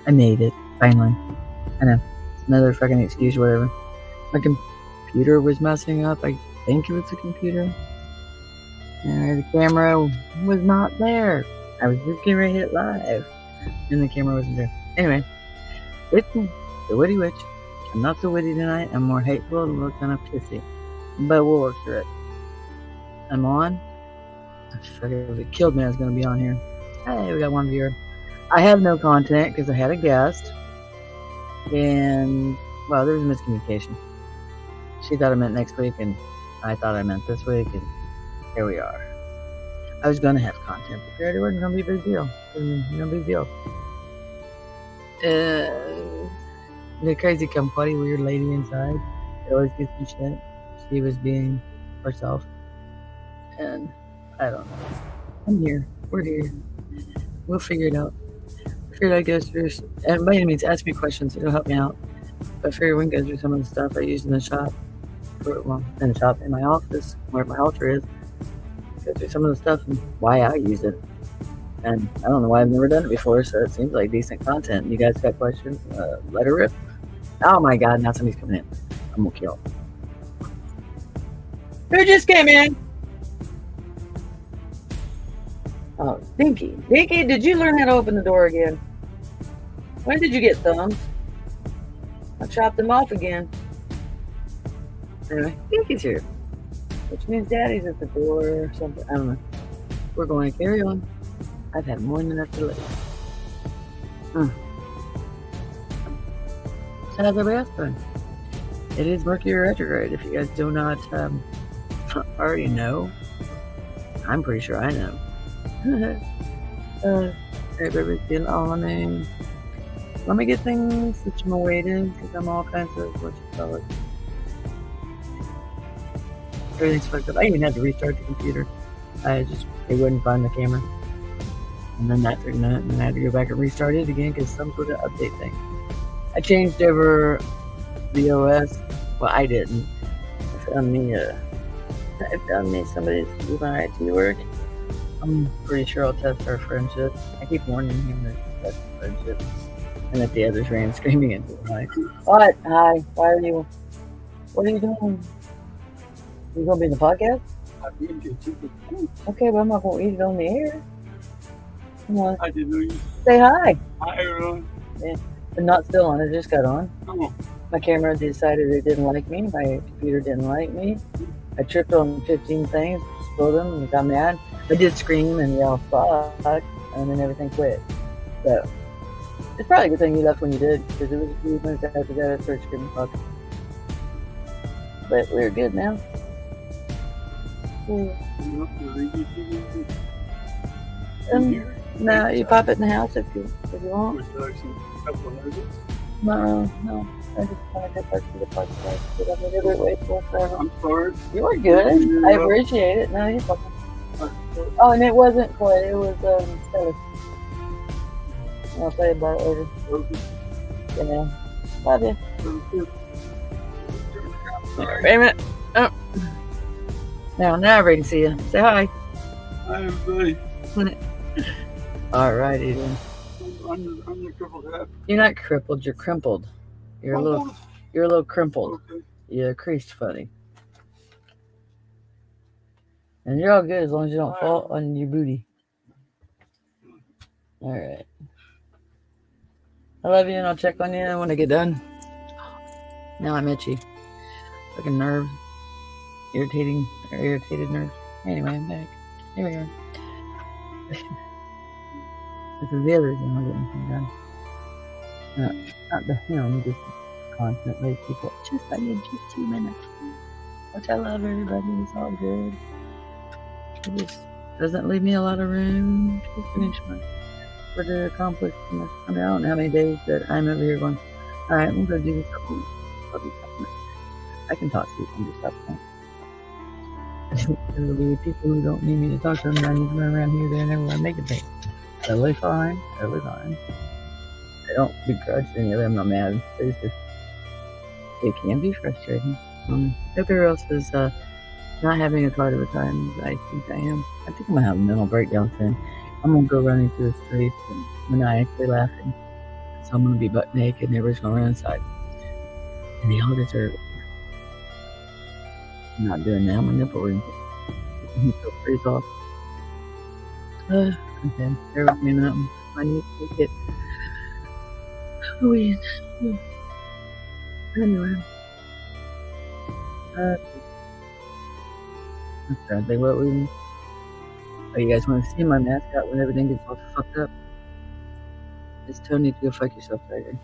I made it, finally. I know, it's another fucking excuse, whatever. My computer was messing up. I think it was the computer. And the camera was not there. I was just getting ready to hit live, and the camera wasn't there. Anyway, with me, the Witty Wytch. I'm not so witty tonight. I'm more hateful and a little kind of pissy. But we'll work through it. I'm on. If it killed me, I was going to be on here. Hey, we got one viewer. I have no content because I had a guest. And, well, there was a miscommunication. She thought I meant next week, and I thought I meant this week, and here we are. I was going to have content prepared. It wasn't going to be a big deal. No big deal. The crazy kumquatty weird lady inside, it always gets me shit. She was being herself. And I don't know. I'm here. We're here. We'll figure it out. I figured I'd go through, and by any means, ask me questions. It'll help me out. But I figured we can go through some of the stuff I use in the shop. In my office, where my altar is. Go through some of the stuff and why I use it. And I don't know why I've never done it before, so it seems like decent content. You guys got questions? Let her rip. Oh my god, now somebody's coming in. I'm gonna kill him. Who just came in? Oh, Dinky. Dinky, did you learn how to open the door again? When did you get thumbs? I chopped them off again. Anyway, Dinky's here. Which means Daddy's at the door or something. I don't know. We're going to carry on. I've had more than enough to live. So how's everybody else doing? It is Mercury retrograde. If you guys do not already know, I'm pretty sure I know. Everybody's getting on me. Let me get things situated because I'm all kinds of what you call it. Everything's fucked up. I even had to restart the computer. It wouldn't find the camera. And then that took a minute, and then I had to go back and restart it again because some sort of update thing. I changed over the OS. Well, I didn't. I found me somebody's do my IT work. I'm pretty sure I'll test our friendship. I keep warning him that that's friendship. And that the others ran screaming into him, right? What? Hi. What are you doing? You gonna be in the podcast? Okay, well I'm not gonna eat it on the air. Come on. I didn't know you. Say hi. Hi, everyone. Yeah. But not still on. It just got on. Oh. My camera decided it didn't like me. My computer didn't like me. I tripped on 15 things, exploded them, and got mad. I did scream and yell fuck, and then everything quit. So it's probably a good thing you left when you did, because it was a few minutes after that I started screaming fuck. But we're good now. No, you pop it in the house if you want. No. I just want to go back to the podcast. But I'm going to wait for forever. I'm sorry. You were good. I appreciate it. No, you're fucking. Oh, and it wasn't Clay. It was Stella. I'll tell you about it later. Okay. Yeah. Love you. Sorry. Wait a minute. Oh. Now I ready to see you. Say hi. Hi, everybody. Alrighty then. I'm the crippled half. You're not crippled. You're crumpled. You're a little crumpled. Okay. You're creased funny. And you're all good as long as you don't fall on your booty. Alright. I love you and I'll check on you when I get done. Now I'm itchy. Fucking nerves. Irritated nerves. Anyway, I'm back. Here we are. This is the other reason we're getting things done. Not the him, just constantly people. I need just 2 minutes. Which I love everybody. It's all good. It just doesn't leave me a lot of room to finish for the accomplishment. I mean, I don't know how many days that I'm over here going, alright, I'm going to do this. I'll do something. I can talk to you and do stuff. There'll be people who don't need me to talk to them, and I need to run around here, there, and everywhere making things. Totally fine. I don't begrudge any of them. I'm not mad. It's just, it can be frustrating. If everyone else is not having as hard of a time as I think I am, I think I'm going to have a mental breakdown soon. I'm going to go running through the streets and maniacally laughing. So I'm gonna be butt naked and everybody's gonna run inside. And they all deserve it. I'm not doing that. My nipple ring. So freeze off. Okay, bear with me now. I need to get weed. Anyway. I'm trying to think what we. Oh, you guys want to see my mascot when everything gets all fucked up? It's Tony to go fuck yourself, Tiger.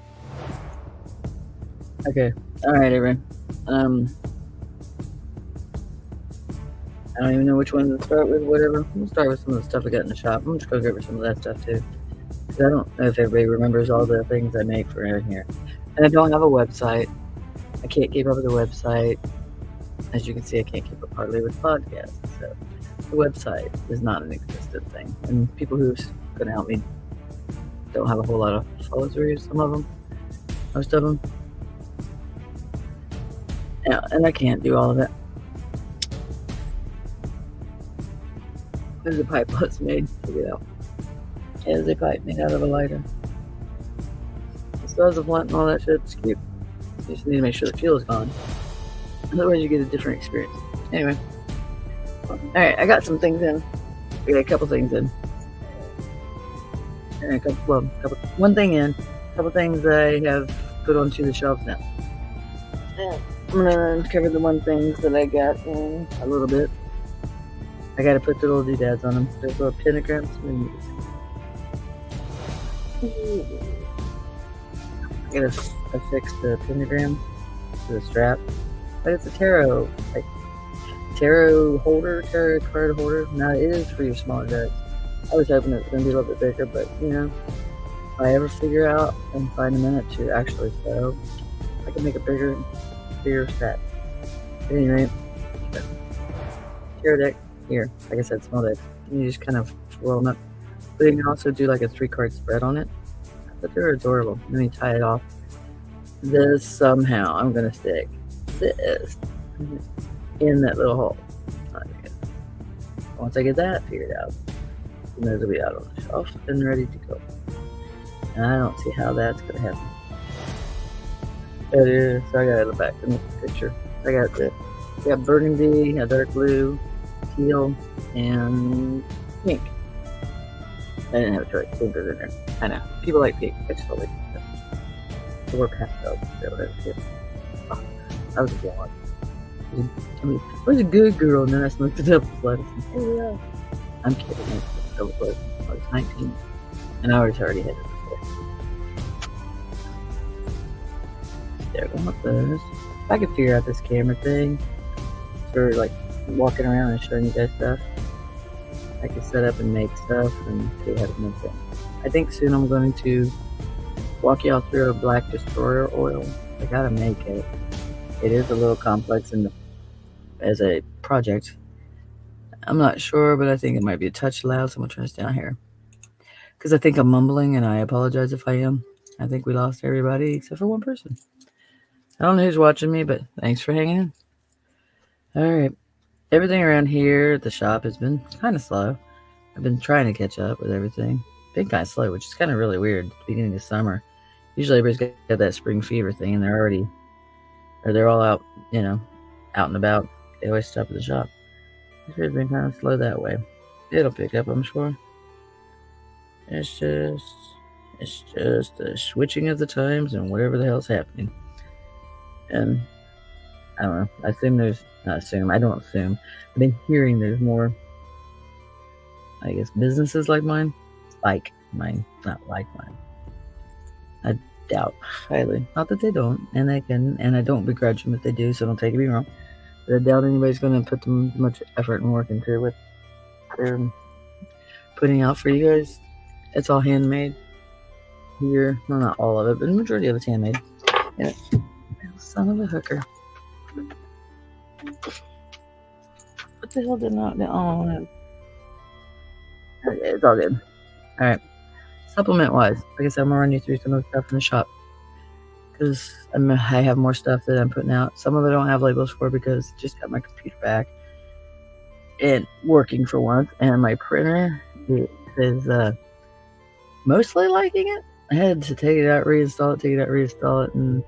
Okay, alright, everyone. I don't even know which one to start with, whatever. We'll start with some of the stuff I got in the shop. I'm just going to go over some of that stuff too. Because I don't know if everybody remembers all the things I make for in here. And I don't have a website. I can't keep up with the website. As you can see, I can't keep up hardly with podcasts. So the website is not an existent thing. And people who's going to help me don't have a whole lot of followers, some of them. Most of them. Yeah, and I can't do all of it. There's a pipe that's made. Check it out. Yeah, there's a pipe made out of a lighter. It still has a blunt and all that shit. It's cute. You just need to make sure the fuel is gone. Otherwise, you get a different experience. Anyway. Alright, I got some things in. I got a couple things in. And one thing in. A couple things I have put onto the shelves now. I'm gonna cover the one things that I got in a little bit. I gotta put the little doodads on them. There's little pentagrams. I gotta affix the pentagram to the strap. But it's a tarot, like tarot card holder. Now it is for your smaller decks. I was hoping it was gonna be a little bit bigger, but you know, if I ever figure out and find a minute to actually sew, I can make a bigger set. At any rate, tarot deck. Here, like I said, small decks. You just kind of roll them up. But you can also do like a 3-card spread on it. But they're adorable. Let me tie it off. This somehow I'm gonna stick this in that little hole. Okay. Once I get that figured out, then those will be out on the shelf and ready to go. And I don't see how that's gonna happen. That is, so I got it in the back in the picture. I got burgundy, a dark blue, teal, and pink. I didn't have a choice. Pink was in there. I know. People like pink. I just don't like pink. I wore pastels. Oh, I was a blonde. I was a good girl, and then I smoked a double lettuce. Here we are. I'm kidding. I smoked double lettuce. I was 19, and I was already had it before. There, I want those. If I could figure out this camera thing, for like walking around and showing you guys stuff, I can set up and make stuff and see how to make it. I think soon I'm going to walk y'all through a black destroyer oil. I gotta make it. It is a little complex as a project. I'm not sure, but I think it might be a touch loud, so I'm gonna turn this down here. Because I think I'm mumbling, and I apologize if I am. I think we lost everybody except for one person. I don't know who's watching me, but thanks for hanging in. Alright. Everything around here at the shop has been kind of slow. I've been trying to catch up with everything. Been kind of slow, which is kind of really weird at the beginning of summer. Usually everybody's got that spring fever thing, and they're all out, you know, out and about. They always stop at the shop. It's been kind of slow that way. It'll pick up, I'm sure. It's just a switching of the times and whatever the hell's happening. And I don't know. I don't assume. I've been hearing there's more, I guess, businesses like mine. Like mine. Not like mine. I doubt highly. Not that they don't. And they can. And I don't begrudge them if they do, so don't take me wrong. But I doubt anybody's going to put much effort and work into what they're putting out for you guys. It's all handmade here. Well, not all of it, but the majority of it's handmade. Yeah. Son of a hooker. What the hell did not? Oh, no. Okay, it's all good. Alright. Supplement wise, like I said, I'm gonna run you through some of the stuff in the shop. Because I have more stuff that I'm putting out. Some of it I don't have labels for because I just got my computer back and working for once. And my printer is mostly liking it. I had to take it out, reinstall it, and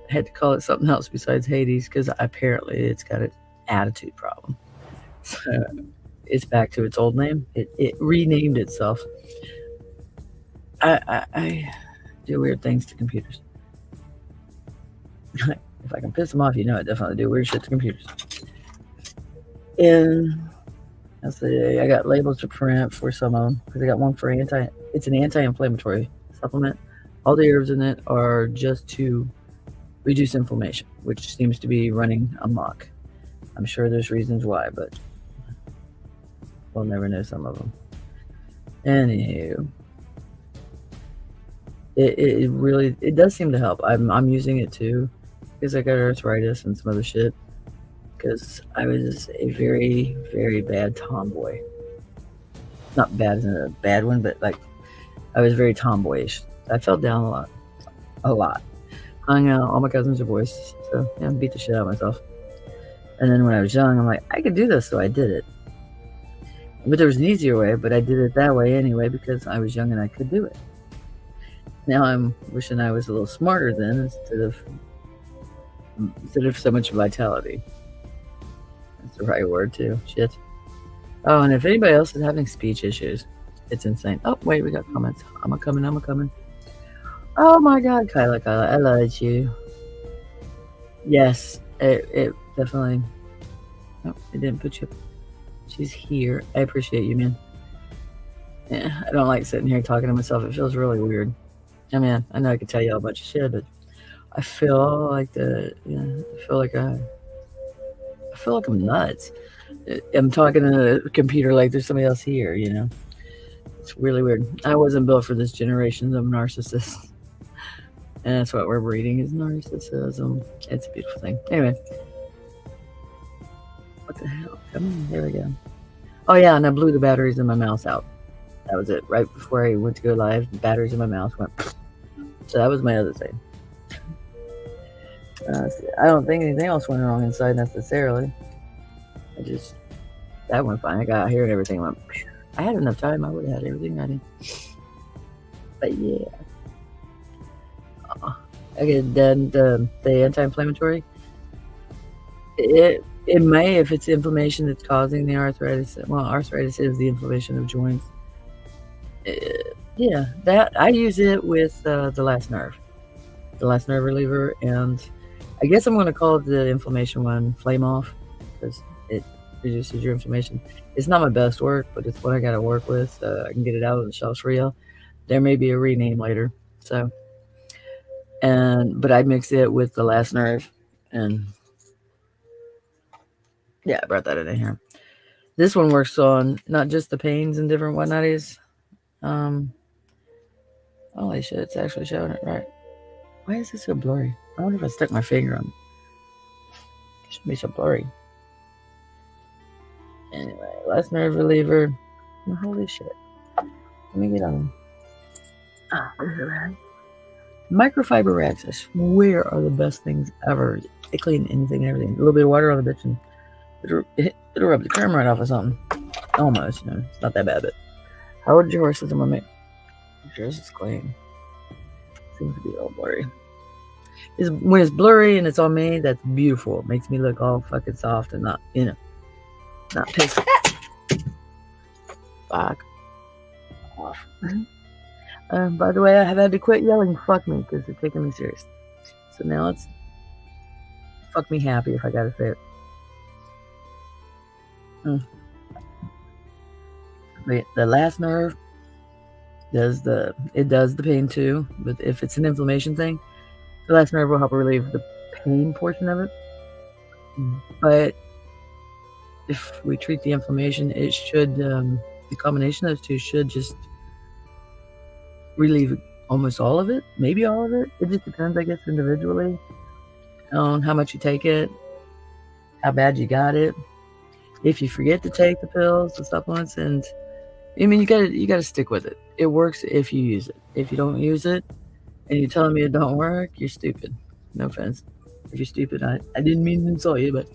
I had to call it something else besides Hades because apparently it's got an attitude problem. So it's back to its old name. It renamed itself. I do weird things to computers. If I can piss them off, you know I definitely do weird shit to computers. And let's see, I got labels to print for some of them because I got one for it's an anti-inflammatory supplement. All the herbs in it are just to reduce inflammation, which seems to be running amok. I'm sure there's reasons why, but we'll never know some of them. Anywho, it really does seem to help. I'm using it too because I got arthritis and some other shit. Because I was a very, very bad tomboy. Not bad as in a bad one, but like I was very tomboyish. I fell down a lot. Hung out. All my cousins are boys, so yeah, beat the shit out of myself. And then when I was young, I'm like, I could do this, so I did it. But there was an easier way, but I did it that way anyway because I was young and I could do it. Now I'm wishing I was a little smarter then instead of so much vitality. That's the right word too. Shit. Oh, and if anybody else is having speech issues, it's insane. Oh, wait, we got comments. I'm a coming. Oh my God, Kyla, I love you. Yes, it definitely. Oh, it didn't put you. She's here. I appreciate you, man. Yeah, I don't like sitting here talking to myself. It feels really weird. I mean, I know I could tell you a bunch of shit, but I feel like I feel like I'm nuts. I'm talking to the computer like there's somebody else here, you know? It's really weird. I wasn't built for this generation of narcissists. And that's what we're breeding is narcissism. It's a beautiful thing. Anyway. What the hell? Come on, there we go. Oh yeah, and I blew the batteries in my mouse out. That was it. Right before I went to go live, the batteries in my mouse went. So that was my other thing. I don't think anything else went wrong inside necessarily. That went fine. I got out here and everything went. I had enough time. I would have had everything ready. But yeah. Okay, then the anti-inflammatory. It may, if it's inflammation that's causing the arthritis. Well, arthritis is the inflammation of joints. Yeah, that I use it with the last nerve reliever, and I guess I'm going to call the inflammation one Flame Off because it reduces your inflammation. It's not my best work, but it's what I got to work with. I can get it out on the shelves for real. There may be a rename later. So, but I mix it with the last nerve, and yeah, I brought that in here. This one works on not just the pains and different whatnoties. Holy shit, it's actually showing it right. Why is this so blurry? I wonder if I stuck my finger on it. It should be so blurry. Anyway, last nerve reliever. Oh, holy shit. Let me get on. Microfiber rags, I swear, are the best things ever. They clean anything and everything. A little bit of water on the bitch and it'll rub the crumb right off of something. Almost, it's not that bad, but how old your horse is? I'm gonna make yours is clean. Seems to be all blurry. When it's blurry and it's on me, that's beautiful. It makes me look all fucking soft and not pissed. Fuck off. By the way, I have had to quit yelling "fuck me" because they're taking me serious. So now it's "fuck me happy" if I gotta say it. The last nerve does the pain too, but if it's an inflammation thing, the last nerve will help relieve the pain portion of it. But if we treat the inflammation, it should the combination of those two should just relieve almost all of it, maybe all of it. It just depends, I guess, individually on how much you take it, how bad you got it. If you forget to take the pills, the supplements, and I mean, you gotta stick with it. It works if you use it. If you don't use it, and you're telling me it don't work, you're stupid. No offense. If you're stupid, I didn't mean to insult you, but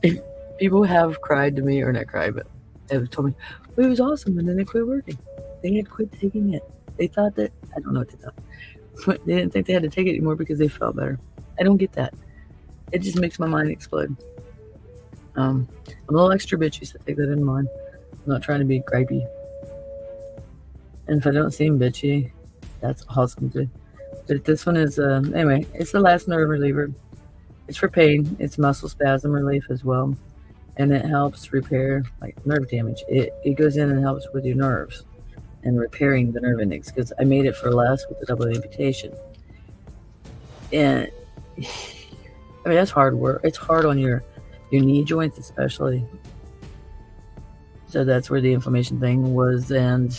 if people have cried to me, or not cried, but they've told me, well, it was awesome, and then they quit working. They had quit taking it. They thought that, I don't know what they thought, but they didn't think they had to take it anymore because they felt better. I don't get that. It just makes my mind explode. I'm a little extra bitchy, so take that in mind. I'm not trying to be gripey. And if I don't seem bitchy, that's awesome too. But this one is, anyway, it's the last nerve reliever. It's for pain. It's muscle spasm relief as well. And it helps repair like nerve damage. It goes in and helps with your nerves and repairing the nerve endings, because I made it for less with the double amputation. And I mean, that's hard work. It's hard on your knee joints especially. So that's where the inflammation thing was and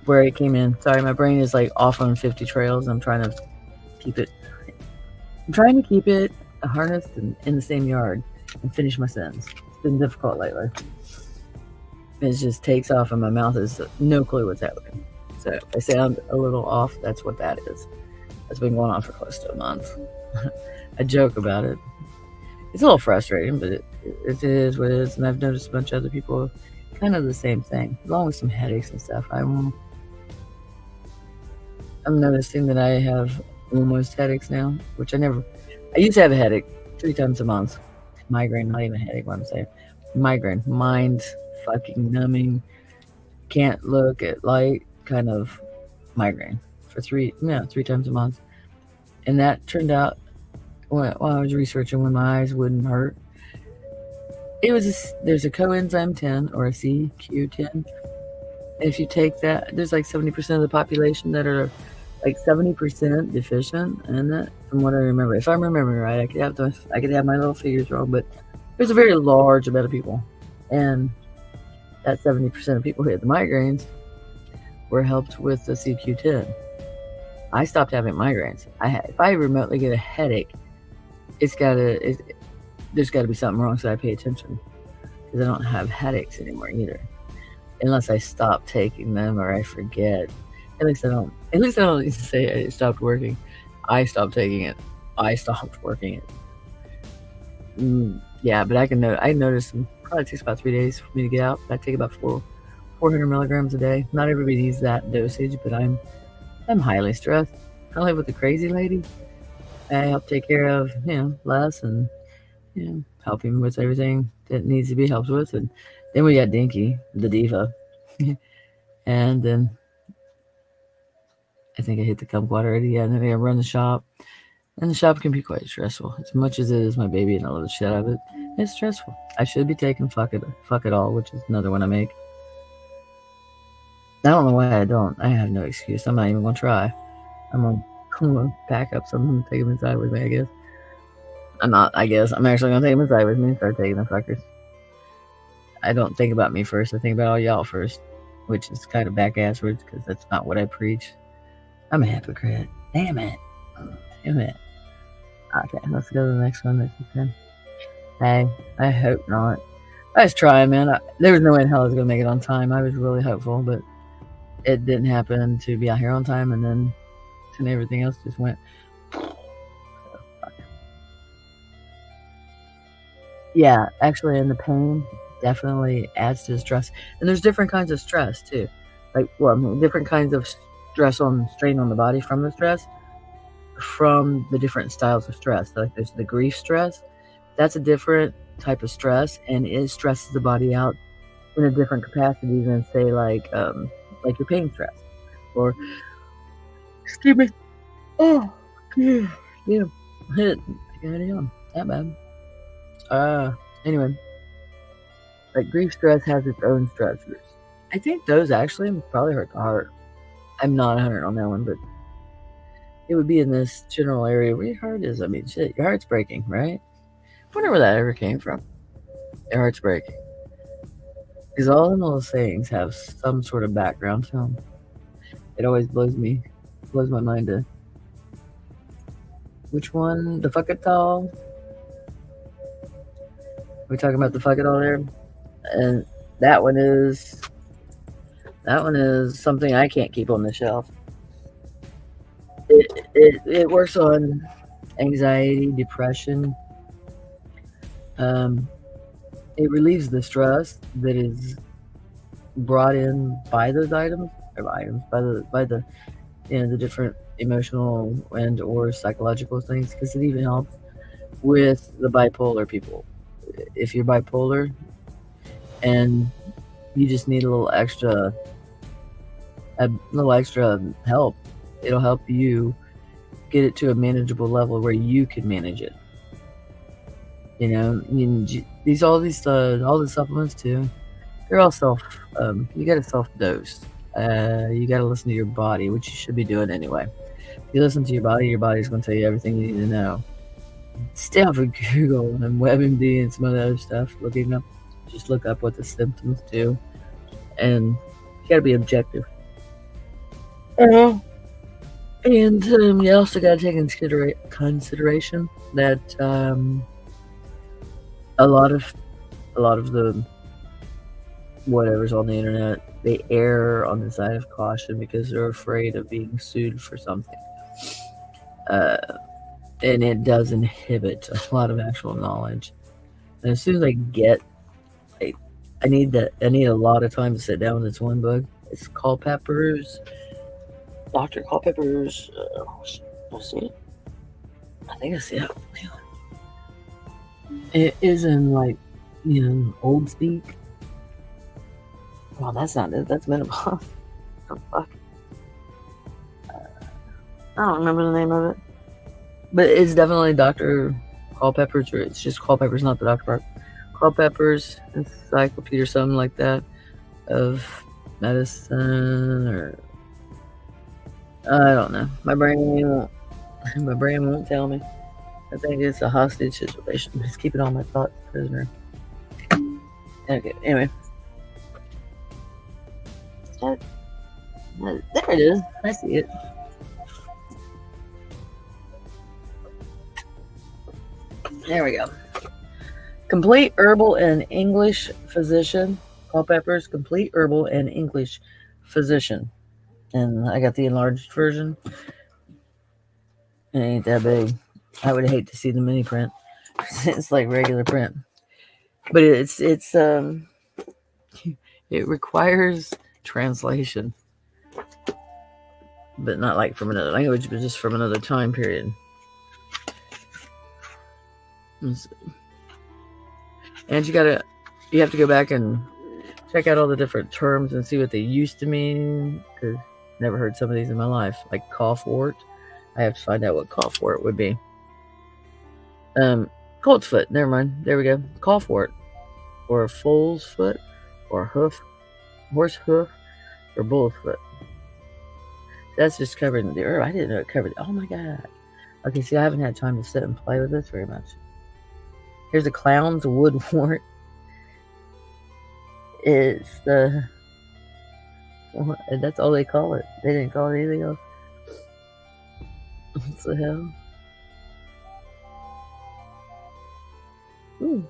where it came in. Sorry, my brain is like off on 50 trails. I'm trying to keep it harnessed in the same yard and finish my sentence. It's been difficult lately. It just takes off and my mouth is no clue what's happening. So if I sound a little off, that's what that is. That's been going on for close to a month. I joke about it. It's a little frustrating, but it is what it is. And I've noticed a bunch of other people kind of the same thing, along with some headaches and stuff. I'm noticing that I have almost headaches now, which I used to have a headache 3 times a month. Migraine, not even a headache, what I'm saying. Migraine, mind fucking numbing, can't look at light, kind of migraine for 3 times a month. And that turned out, while I was researching when my eyes wouldn't hurt, there's a coenzyme 10 or a CQ10. And if you take that, there's like 70% of the population that are like 70% deficient in it, from what I remember. If I'm remembering right, I could have my little figures wrong, but there's a very large amount of people, and that 70% of people who had the migraines were helped with the CQ10. I stopped having migraines. If I remotely get a headache, there's got to be something wrong, so I pay attention, because I don't have headaches anymore either, unless I stop taking them or I forget. At least I don't need to say it stopped working. I stopped taking it. I stopped working it. Yeah, but I noticed it probably takes about 3 days for me to get out. I take about 400 milligrams a day. Not everybody needs that dosage, but I'm highly stressed. I live with a crazy lady. I help take care of Les and help him with everything that needs to be helped with. And then we got Dinky, the diva, and then I think I hit the kumquat already. Yeah, and then I run the shop. And the shop can be quite stressful. As much as it is my baby and I love the shit out of it, it's stressful. I should be taking Fuck It All, which is another one I make. I don't know why I don't. I have no excuse. I'm not even going to try. I'm going to pack up something and take them inside with me, I guess. I'm actually going to take them inside with me and start taking the fuckers. I don't think about me first. I think about all y'all first, which is kind of back-asswards because that's not what I preach. I'm a hypocrite. Damn it. Okay, let's go to the next one. Hey, I hope not. I was trying, man. There was no way in hell I was going to make it on time. I was really hopeful, but it didn't happen to be out here on time, and then everything else just went. Yeah, actually, and the pain definitely adds to the stress. And there's different kinds of stress, too. Different kinds of strain on the body from the stress, from the different styles of stress. Like there's the grief stress. That's a different type of stress, and it stresses the body out in a different capacity than, say, like your pain stress. Or, excuse me. Oh, yeah. I got it on. That bad. Anyway. Like grief stress has its own stressors. I think those actually probably hurt the heart. I'm not 100 on that one, but it would be in this general area where your heart is. I mean, shit, your heart's breaking, right? I wonder where that ever came from. Your heart's breaking. Because all of those sayings have some sort of background to them. It always blows my mind to. Which one? The fuck it all? We're talking about the fuck it all there? And that one is something I can't keep on the shelf. It works on anxiety, depression. It relieves the stress that is brought in by those items, of items by the the different emotional and or psychological things, because it even helps with the bipolar people. If you're bipolar and you just need a little extra help, it'll help you get it to a manageable level where you can manage it. All the supplements too, they're all you gotta self-dose. You gotta listen to your body, which you should be doing anyway. If you listen to your body's gonna tell you everything you need to know. Stay off of Google and WebMD and some other stuff. Just look up what the symptoms do, and you gotta be objective. And you also gotta take into consideration that a lot of the whatever's on the internet, they err on the side of caution because they're afraid of being sued for something. And it does inhibit a lot of actual knowledge. And as soon as I need a lot of time to sit down with this one book. It's Culpepper's, Dr. Culpepper's, I see it. I think I see it. It is in old speak. Well, that's not it. That's menopause. Oh, fuck. I don't remember the name of it. But it's definitely Dr. Culpepper's, or it's just Culpepper's, not the doctor part. Culpepper's Encyclopedia or something like that of medicine, or I don't know. My brain won't tell me. I think it's a hostage situation. It's keeping all my thoughts prisoner. Okay, anyway. There it is. I see it. There we go. Complete Herbal and English Physician. Culpepper's Complete Herbal and English Physician. And I got the enlarged version. It ain't that big. I would hate to see the mini print. It's like regular print. But it requires translation. But not like from another language, but just from another time period. And you have to go back and check out all the different terms and see what they used to mean, because I've never heard some of these in my life. Like cough wart. I have to find out what cough wart would be. Colt's foot. Never mind. There we go. Cough wart. Or a foal's foot. Or hoof. Horse hoof. Or bull's foot. That's just covered in the herb. I didn't know it covered. Oh my god. Okay, see, I haven't had time to sit and play with this very much. Here's a clown's woodwort. It's that's all they call it. They didn't call it anything else. What the hell? Ooh.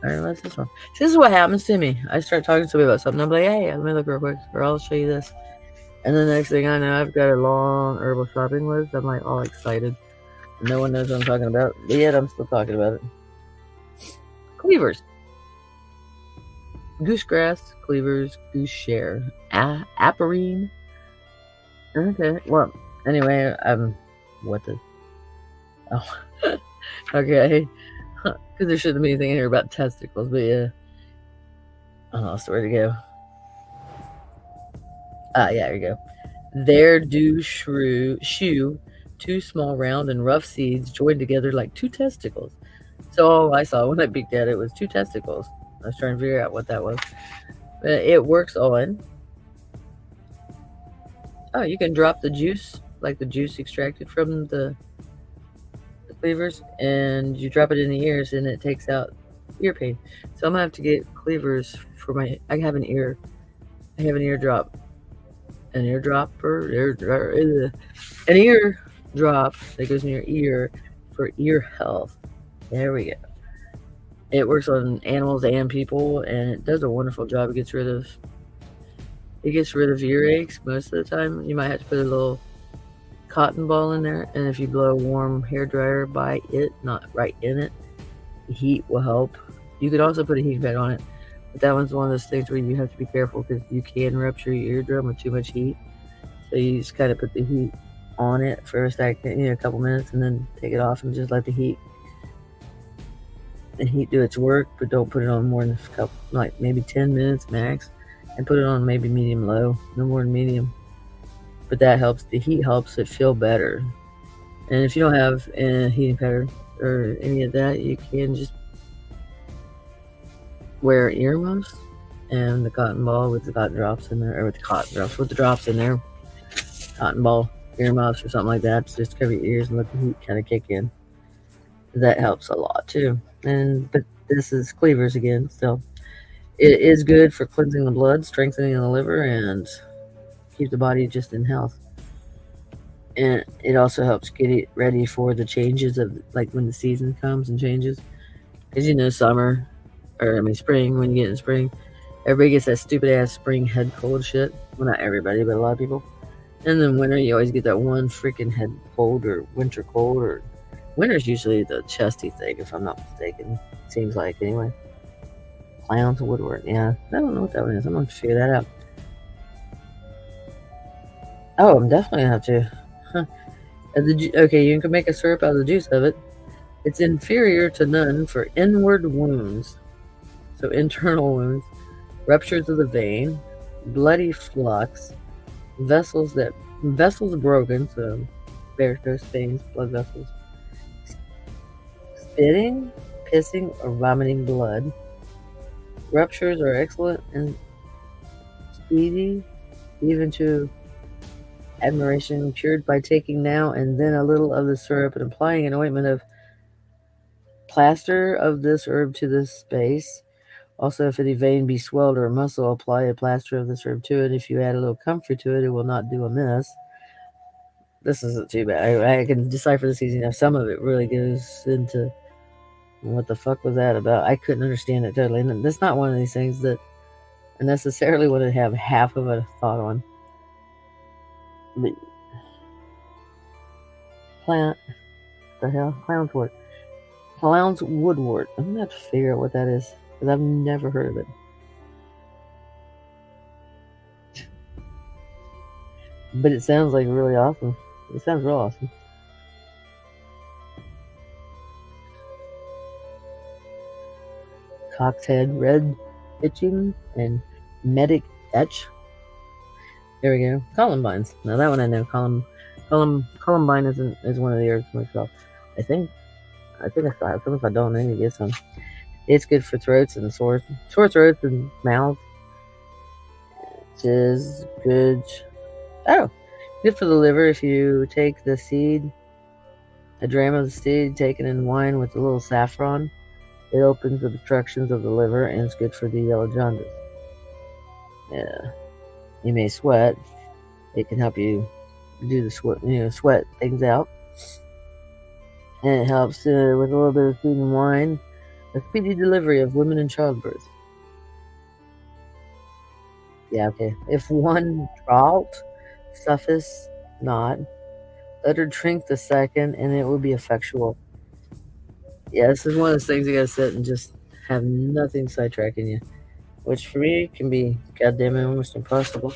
Alright, what's this one? This is what happens to me. I start talking to somebody about something. I'm like, hey, let me look real quick, or I'll show you this. And then the next thing I know, I've got a long herbal shopping list. I'm like all excited. No one knows what I'm talking about, but yet I'm still talking about it. Cleavers. Goosegrass, cleavers, goose share, aperine. Okay, well, anyway, what the? Oh, okay. Because there shouldn't be anything in here about testicles, but yeah. I lost where to go. Yeah, here you go. There do shoe, two small round and rough seeds joined together like two testicles. So all I saw when I peeked at it was two testicles. I was trying to figure out what that was. But it works on. Oh, you can drop the juice, like the juice extracted from the cleavers, and you drop it in the ears, and it takes out ear pain. So I'm gonna have to get cleavers for my. I have an ear drop. An eardrop that goes in your ear for ear health. There we go. It works on animals and people, and it does a wonderful job. It gets rid of earaches most of the time. You might have to put a little cotton ball in there, and if you blow a warm hair dryer by it, not right in it, the heat will help. You could also put a heat pad on it, But that one's one of those things where you have to be careful because you can rupture your eardrum with too much heat. So you just kind of put the heat on it for a second, a couple minutes, and then take it off and just let the heat do its work, but don't put it on more than a couple, like maybe 10 minutes max, and put it on maybe medium low, no more than medium. But that helps. The heat helps it feel better. And if you don't have a heating pad or any of that, you can just wear earmuffs and the cotton ball with the cotton drops in there, or with the drops in there, cotton ball earmuffs or something like that, to just cover your ears and let the heat kind of kick in. That helps a lot too. But this is cleavers again, so it is good for cleansing the blood, strengthening the liver, and keep the body just in health. And it also helps get it ready for the changes of, like, when the season comes and changes. Because summer, spring, when you get in spring, everybody gets that stupid ass spring head cold shit. Well, not everybody, but a lot of people. And then winter, you always get that one freaking head cold or winter cold, or winter's usually the chesty thing, if I'm not mistaken. Seems like, anyway. Clowns of Woodward. Yeah, I don't know what that one is. I'm going to figure that out. Oh, I'm definitely going to have to. Huh. Okay, you can make a syrup out of the juice of it. It's inferior to none for inward wounds. So internal wounds, ruptures of the vein, bloody flux, vessels broken, so varicose veins, blood vessels, spitting, pissing, or vomiting blood. Ruptures are excellent and speedy, even to admiration, cured by taking now and then a little of the syrup and applying an ointment of plaster of this herb to this space. Also, if any vein be swelled or a muscle, apply a plaster of this herb to it. If you add a little comfort to it, it will not do amiss. This isn't too bad. I can decipher this easy enough. Some of it really goes into what the fuck was that about. I couldn't understand it totally. And that's not one of these things that I necessarily want to have half of a thought on. But clownswort. Clownswoodwort. I'm gonna have to figure out what that is, because I've never heard of it. But it sounds like really awesome. It sounds real awesome. Cock's head, red itching, and medic etch. There we go. Columbines. Now that one I know. Columbine is one of the herbs myself. I think I still have some. If I don't, I need to get some. It's good for throats and sore throats and mouths. It is good. Oh, good for the liver if you take the seed, a dram of the seed taken in wine with a little saffron. It opens the obstructions of the liver and it's good for the yellow jaundice. Yeah. You may sweat. It can help you do the sweat things out. And it helps with a little bit of food and wine. A speedy delivery of women in childbirth. Yeah, okay. If one draught suffice not, let her drink the second, and it will be effectual. Yeah, this is one of those things you gotta sit and just have nothing sidetracking you. Which for me can be goddamn almost impossible.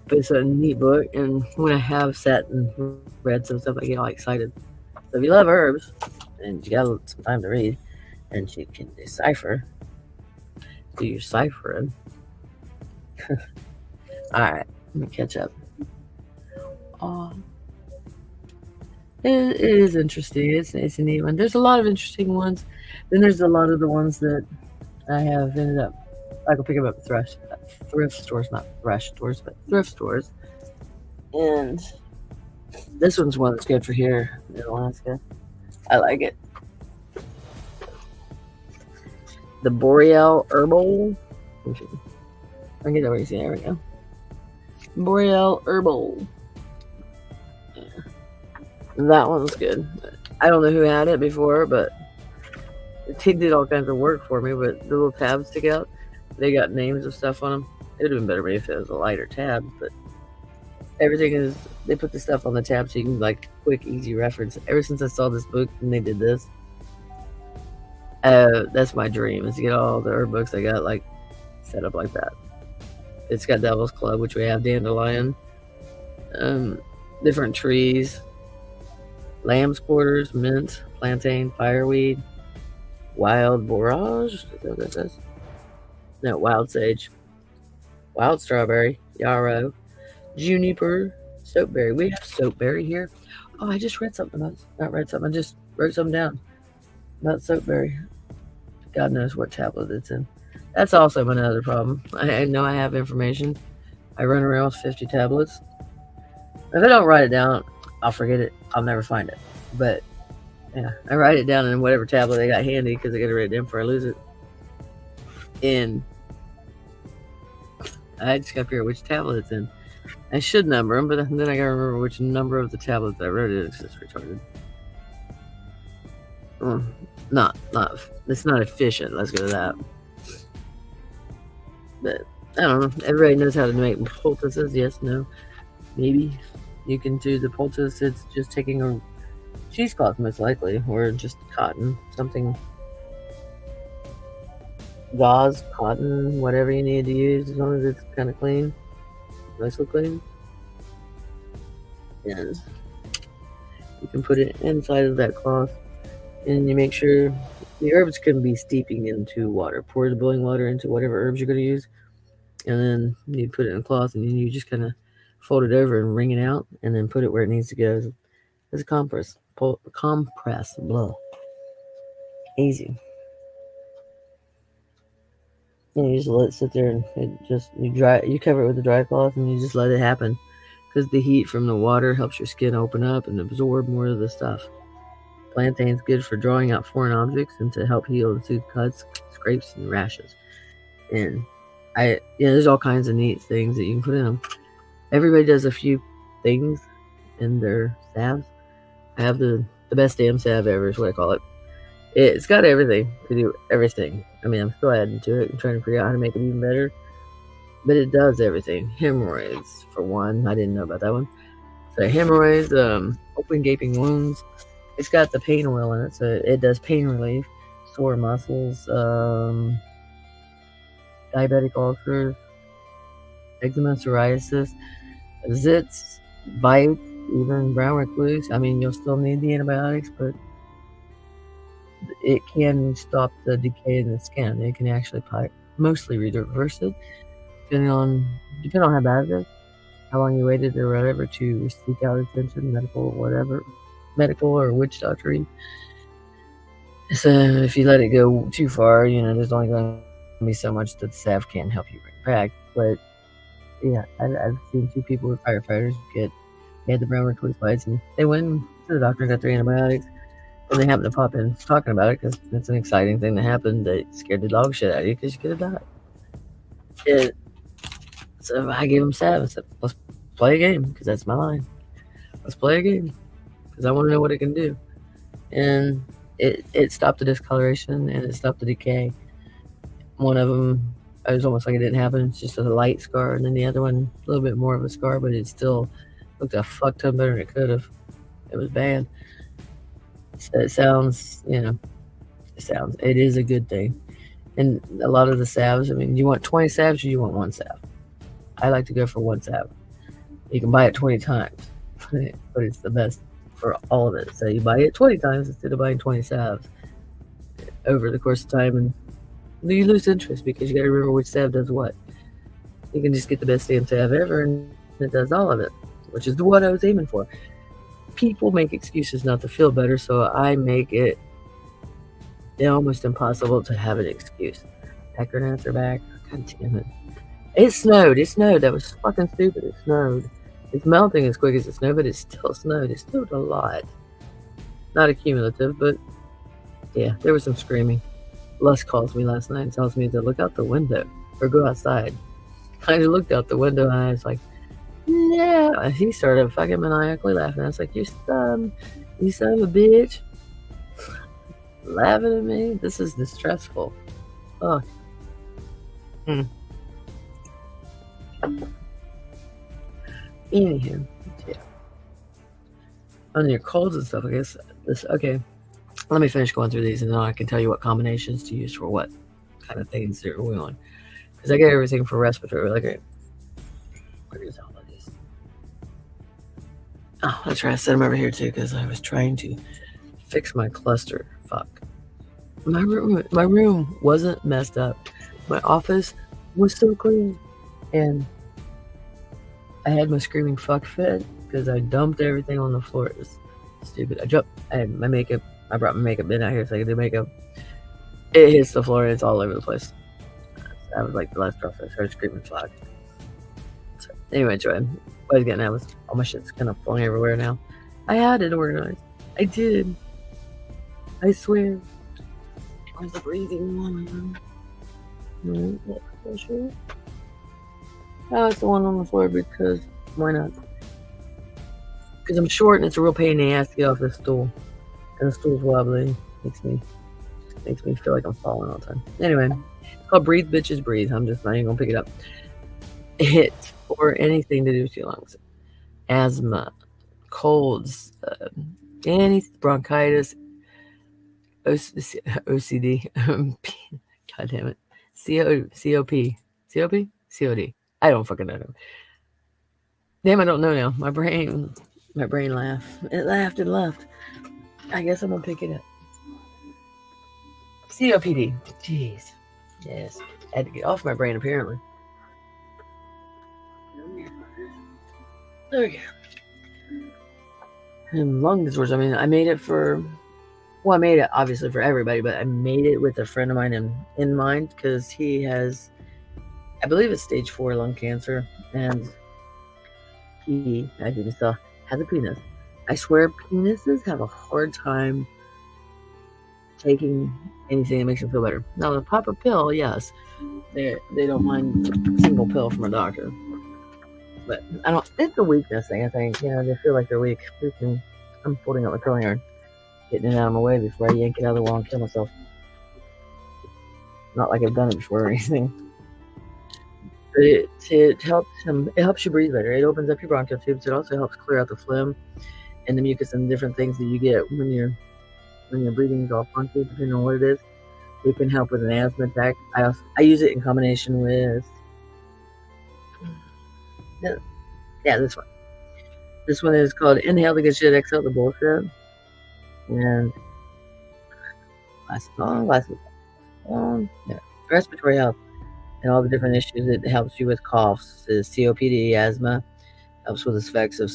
But it's a neat book, and when I have sat and read some stuff, I get all excited. So if you love herbs, and you got some time to read, and you can decipher, do your ciphering. Alright, let me catch up. It is interesting. It's a neat one. There's a lot of interesting ones. Then there's a lot of the ones that I have ended up, I can pick them up at thrift stores, not thresh stores, but thrift stores. And this one's one that's good for here in Alaska. I like it. The Boreal Herbal. I get over here. There we go. Boreal Herbal. Yeah. That one's good. I don't know who had it before, but he did all kinds of work for me. But the little tabs stick out. They got names of stuff on them. It would have been better if it was a lighter tab, but everything is, they put the stuff on the tab so you can, like, quick, easy reference. Ever since I saw this book and they did this, That's my dream, is to get all the herb books I got like set up like that. It's got Devil's Club, which we have dandelion, different trees, lamb's quarters, mint, plantain, fireweed, wild borage. Is that what that says? No, wild sage, wild strawberry, yarrow, juniper, soapberry. We have soapberry here. Oh, I just read something about, not read something, I just wrote something down about soapberry. God knows what tablet it's in. That's also another problem. I know I have information. I run around with 50 tablets. If I don't write it down, I'll forget it. I'll never find it. But yeah, I write it down in whatever tablet I got handy because I got to write it down before I lose it. And I just got to figure out which tablet it's in. I should number them, but then I got to remember which number of the tablets I wrote it. It's just retarded. It's not efficient. Let's go to that. But I don't know. Everybody knows how to make poultices. Yes, no, maybe. You can do the poultice. It's just taking a cheesecloth, most likely, or just cotton, something, gauze, cotton, whatever you need to use, as long as it's kind of clean, nicely clean. And you can put it inside of that cloth, and you make sure the herbs can be steeping into water. Pour the boiling water into whatever herbs you're going to use, and then you put it in a cloth, and then you just kind of fold it over and wring it out, and then put it where it needs to go as a compress. Blah. Easy. And you just let it sit there, and you cover it with a dry cloth, and you just let it happen, because the heat from the water helps your skin open up and absorb more of the stuff. Plantain's good for drawing out foreign objects and to help heal and soothe cuts, scrapes, and rashes. And there's all kinds of neat things that you can put in them. Everybody does a few things in their salves. I have the best damn salve ever, is what I call it. It's got everything to do everything. I mean, I'm still adding to it and trying to figure out how to make it even better. But it does everything. Hemorrhoids, for one. I didn't know about that one. So hemorrhoids, open gaping wounds. It's got the pain oil in it, so it does pain relief, sore muscles, diabetic ulcers, eczema, psoriasis, zits, bites, even brown recluse. I mean, you'll still need the antibiotics, but it can stop the decay in the skin. It can actually mostly reverse it, depending on how bad it is, how long you waited or whatever to seek out attention, medical or witch doctoring. So if you let it go too far, there's only going to be so much that the salve can't help you bring back. But yeah, I've seen 2 people with firefighters had the brown recluse bites, and they went to the doctor and got their antibiotics, and they happened to pop in talking about it because it's an exciting thing that happened. They scared the dog shit out of you because you could have died. So I gave them salve and said, let's play a game, because that's my line. Let's play a game, because I want to know what it can do. And it stopped the discoloration, and it stopped the decay. One of them, it was almost like it didn't happen. It's just a light scar. And then the other one, a little bit more of a scar, but it still looked a fuck ton better than it could have. It was bad. So it sounds, it is a good thing. And a lot of the salves, I mean, you want 20 salves or you want 1 salve? I like to go for 1 salve. You can buy it 20 times, but it's the best for all of it. So you buy it 20 times instead of buying 20 salves over the course of time, and you lose interest because you got to remember which salve does what. You can just get the best damn salve ever, and it does all of it, which is what I was aiming for. People make excuses not to feel better, so I make it almost impossible to have an excuse. Pecker gnats are back. God damn it. It snowed. That was fucking stupid. It snowed. It's melting as quick as it snowed, but it still snowed. It snowed a lot. Not accumulative, but yeah, there was some screaming. Les calls me last night and tells me to look out the window or go outside. I looked out the window and I was like, yeah. He started fucking maniacally laughing. I was like, you son of a bitch. Laughing at me? This is distressful. Oh. Anywho, yeah. On your colds and stuff, I guess. Okay. Let me finish going through these, and then I can tell you what combinations to use for what kind of things they're going on. Because I get everything for respiratory. Like, where is all of these? Oh, that's right. I set them over here too because I was trying to fix my cluster. Fuck. My room wasn't messed up. My office was so clean, and I had my screaming fuck fit because I dumped everything on the floor. It was stupid. I had my makeup. I brought my makeup bin out here so I could do makeup. It hits the floor and it's all over the place. That was like the last drop. I started screaming fuck. So anyway, what I was getting at was all my shit's kind of falling everywhere now. I had it organized. I did. I swear. Where's the breathing one? Sure. Oh, it's the one on the floor because why not? Because I'm short and it's a real pain in the ass to get off this stool. And the stool's wobbly. Makes me feel like I'm falling all the time. Anyway, it's called Breathe Bitches Breathe. I'm just not even gonna pick it up. It's for anything to do with your lungs. Asthma, colds, any bronchitis, OCD, god damn it, COD. I don't fucking know. Damn, I don't know now. My brain laughed. It laughed and left. I guess I'm gonna pick it up. COPD. Jeez. Yes. I had to get off my brain apparently. There we go. And lung disorders. I mean, I made it obviously for everybody, but I made it with a friend of mine in mind because he has, I believe it's stage 4 lung cancer, and he, as you can tell, has a penis. I swear penises have a hard time taking anything that makes them feel better. Now, the pop a pill, yes, they don't mind a single pill from a doctor. But it's a weakness thing, I think. You know, they feel like they're weak. I'm folding up my curling iron, getting it out of my way before I yank it out of the wall and kill myself. Not like I've done it before or anything. But it helps you breathe better. It opens up your bronchial tubes. It also helps clear out the phlegm and the mucus and different things that you get when your breathing is all funky, depending on what it is. It can help with an asthma attack. I use it in combination with this one. This one is called Inhale the Good Shit, Exhale the Bullshit. And respiratory health and all the different issues. It helps you with coughs, COPD, asthma. Helps with the effects of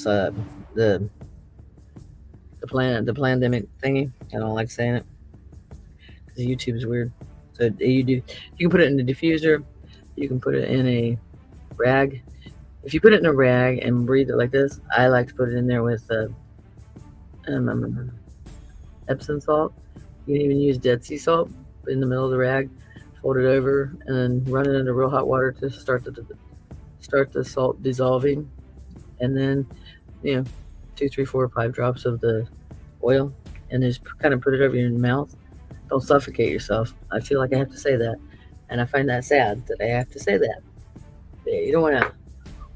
the pandemic thingy. I don't like saying it because YouTube's weird. So you can put it in a diffuser. You can put it in a rag. If you put it in a rag and breathe it like this, I like to put it in there with Epsom salt. You can even use Dead Sea salt in the middle of the rag, fold it over, and then run it under real hot water to start the salt dissolving, and then 2, 3, 4, 5 drops of the oil, and just kind of put it over your mouth. Don't suffocate yourself. I feel like I have to say that, and I find that sad that I have to say that. Yeah, you don't want to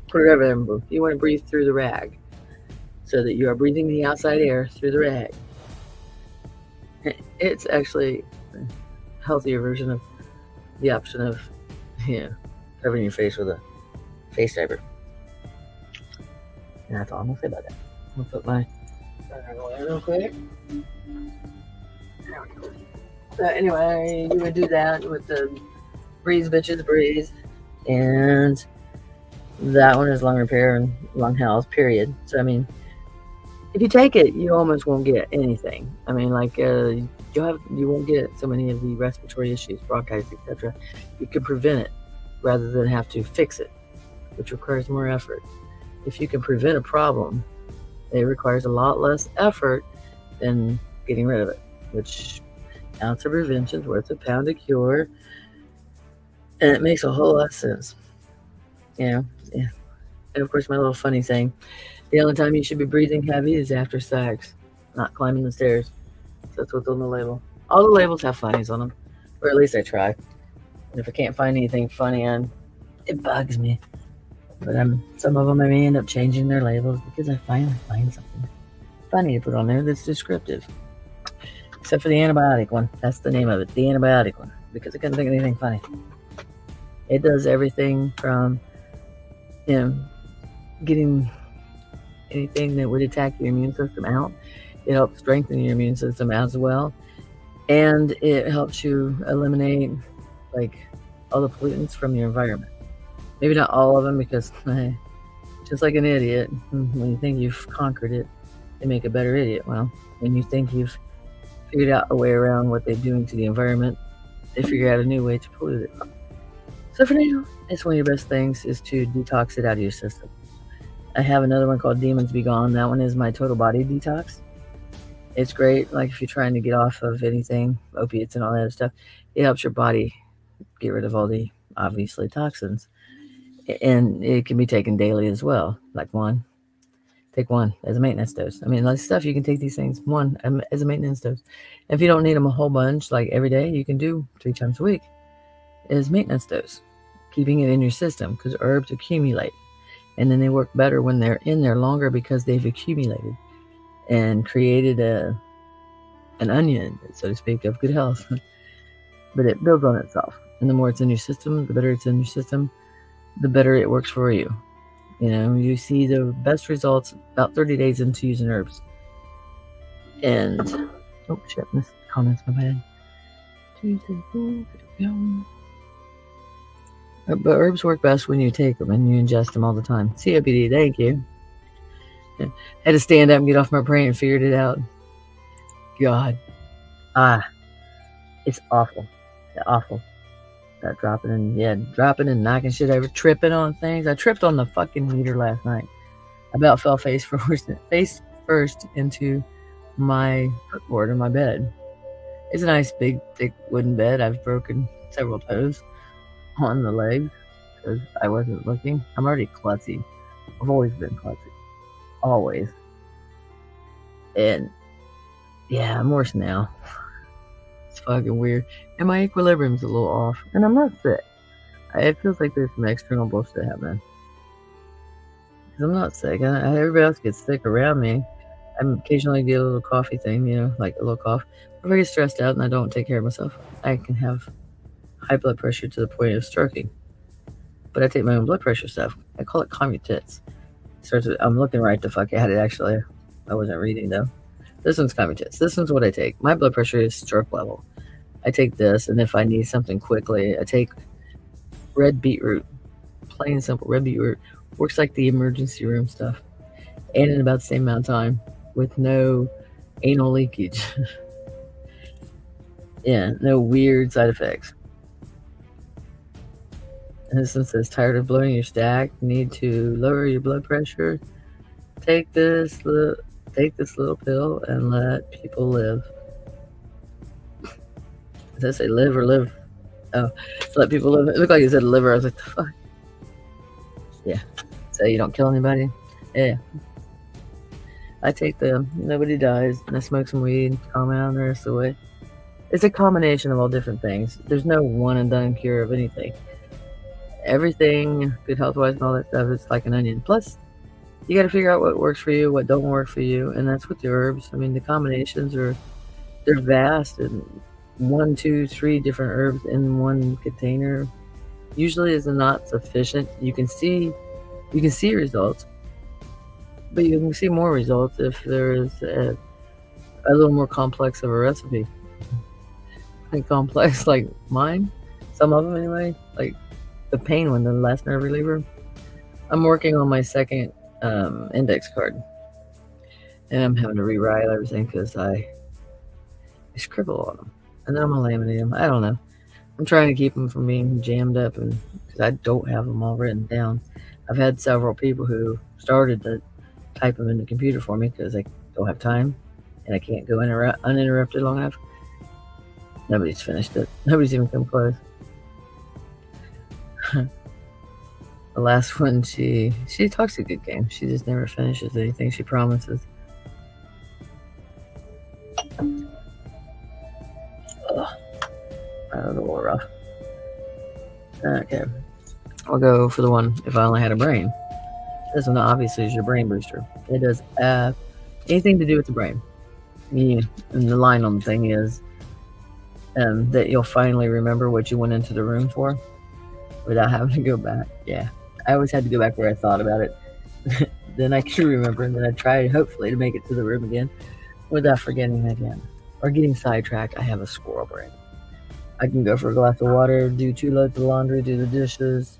put it over there. You want to breathe through the rag, so that you are breathing the outside air through the rag. It's actually a healthier version of the option of covering your face with a face diaper. And that's all I'm gonna say about that. I'm gonna put my real quick. Anyway, you would do that with the Breathe Bitches Breathe, and that one is lung repair and lung health, period. So I mean, if you take it, you almost won't get anything. I mean, like you won't get so many of the respiratory issues, bronchitis, etc. You can prevent it rather than have to fix it, which requires more effort. If you can prevent a problem, it requires a lot less effort than getting rid of it, which ounce of prevention is worth a pound of cure, and it makes a whole lot of sense. Yeah. And of course, my little funny saying, the only time you should be breathing heavy is after sex, not climbing the stairs. That's what's on the label. All the labels have funnies on them, or at least I try. And if I can't find anything funny on, it bugs me. But some of them I may end up changing their labels because I finally find something funny to put on there that's descriptive. Except for the antibiotic one. That's the name of it, the antibiotic one, because I couldn't think of anything funny. It does everything from, getting anything that would attack your immune system out. It helps strengthen your immune system as well. And it helps you eliminate, like, all the pollutants from your environment. Maybe not all of them, because just like an idiot, when you think you've conquered it, they make a better idiot. Well, when you think you've figured out a way around what they're doing to the environment, they figure out a new way to pollute it. So for now, it's one of your best things is to detox it out of your system. I have another one called Demons Be Gone. That one is my total body detox. It's great, like if you're trying to get off of anything, opiates and all that other stuff, it helps your body get rid of all the, obviously, toxins. And it can be taken daily as well. Like take one as a maintenance dose. I mean, like stuff, you can take these things, one as a maintenance dose. If you don't need them a whole bunch, like every day, you can do 3 times a week as maintenance dose, keeping it in your system, because herbs accumulate. And then they work better when they're in there longer because they've accumulated and created an onion, so to speak, of good health. But it builds on itself. And the more it's in your system, the better it's in your system, the better it works for you. You see the best results about 30 days into using herbs. And, oh shit, missed comments, my bad. 2, 3, 4, there we go. But herbs work best when you take them and you ingest them all the time. COPD, thank you. I had to stand up and get off my brain and figured it out. God. It's awful. Awful. That dropping and knocking shit over, tripping on things. I tripped on the fucking heater last night. I about fell face first into my footboard in my bed. It's a nice, big, thick wooden bed. I've broken several toes on the legs because I wasn't looking. I'm already klutzy. I've always been klutzy. Always. And yeah, I'm worse now. It's fucking weird. And my equilibrium's a little off. And I'm not sick. It feels like there's some external bullshit happening. Because I'm not sick. Everybody else gets sick around me. I occasionally get a little coffee thing, like a little cough. If I get stressed out and I don't take care of myself, I can have high blood pressure to the point of stroking. But I take my own blood pressure stuff. I call it calm your tits. I'm looking right the fuck at it, actually. I wasn't reading, though. This one's calm your tits. This one's what I take. My blood pressure is stroke level. I take this, and if I need something quickly, I take red beetroot. Plain and simple, red beetroot. Works like the emergency room stuff. And in about the same amount of time, with no anal leakage. Yeah, no weird side effects. And this one says, tired of blowing your stack, need to lower your blood pressure, take this little pill and let people live. Does that say live or live? Oh, let people live. It looked like it said liver. I was like, the fuck? Yeah. So you don't kill anybody? Yeah. I take them. Nobody dies. And I smoke some weed, calm out the rest of the way. It's a combination of all different things. There's no one and done cure of anything. Everything, good health-wise and all that stuff, is like an onion. Plus, you got to figure out what works for you, what don't work for you, and that's with the herbs. I mean, the combinations they're vast, and 1, 2, 3 different herbs in one container usually is not sufficient. You can see results, but you can see more results if there is a little more complex of a recipe. Like complex like mine, some of them anyway, like the pain one, the last nerve reliever. I'm working on my second index card, and I'm having to rewrite everything because I scribble on them, and then I'm gonna laminate them. I don't know. I'm trying to keep them from being jammed up, and because I don't have them all written down. I've had several people who started to type them in the computer for me because I don't have time and I can't go uninterrupted long enough. Nobody's finished it. Nobody's even come close. The last one, she talks a good game. She just never finishes anything she promises. Ugh. That was a little rough. Okay. I'll go for the one if I only had a brain. This one obviously is your brain booster. It does anything to do with the brain. And the line on the thing is that you'll finally remember what you went into the room for without having to go back. Yeah, I always had to go back where I thought about it. Then I could remember, and then I'd try, hopefully, to make it to the room again without forgetting again or getting sidetracked. I have a squirrel brain. I can go for a glass of water, do 2 loads of laundry, do the dishes,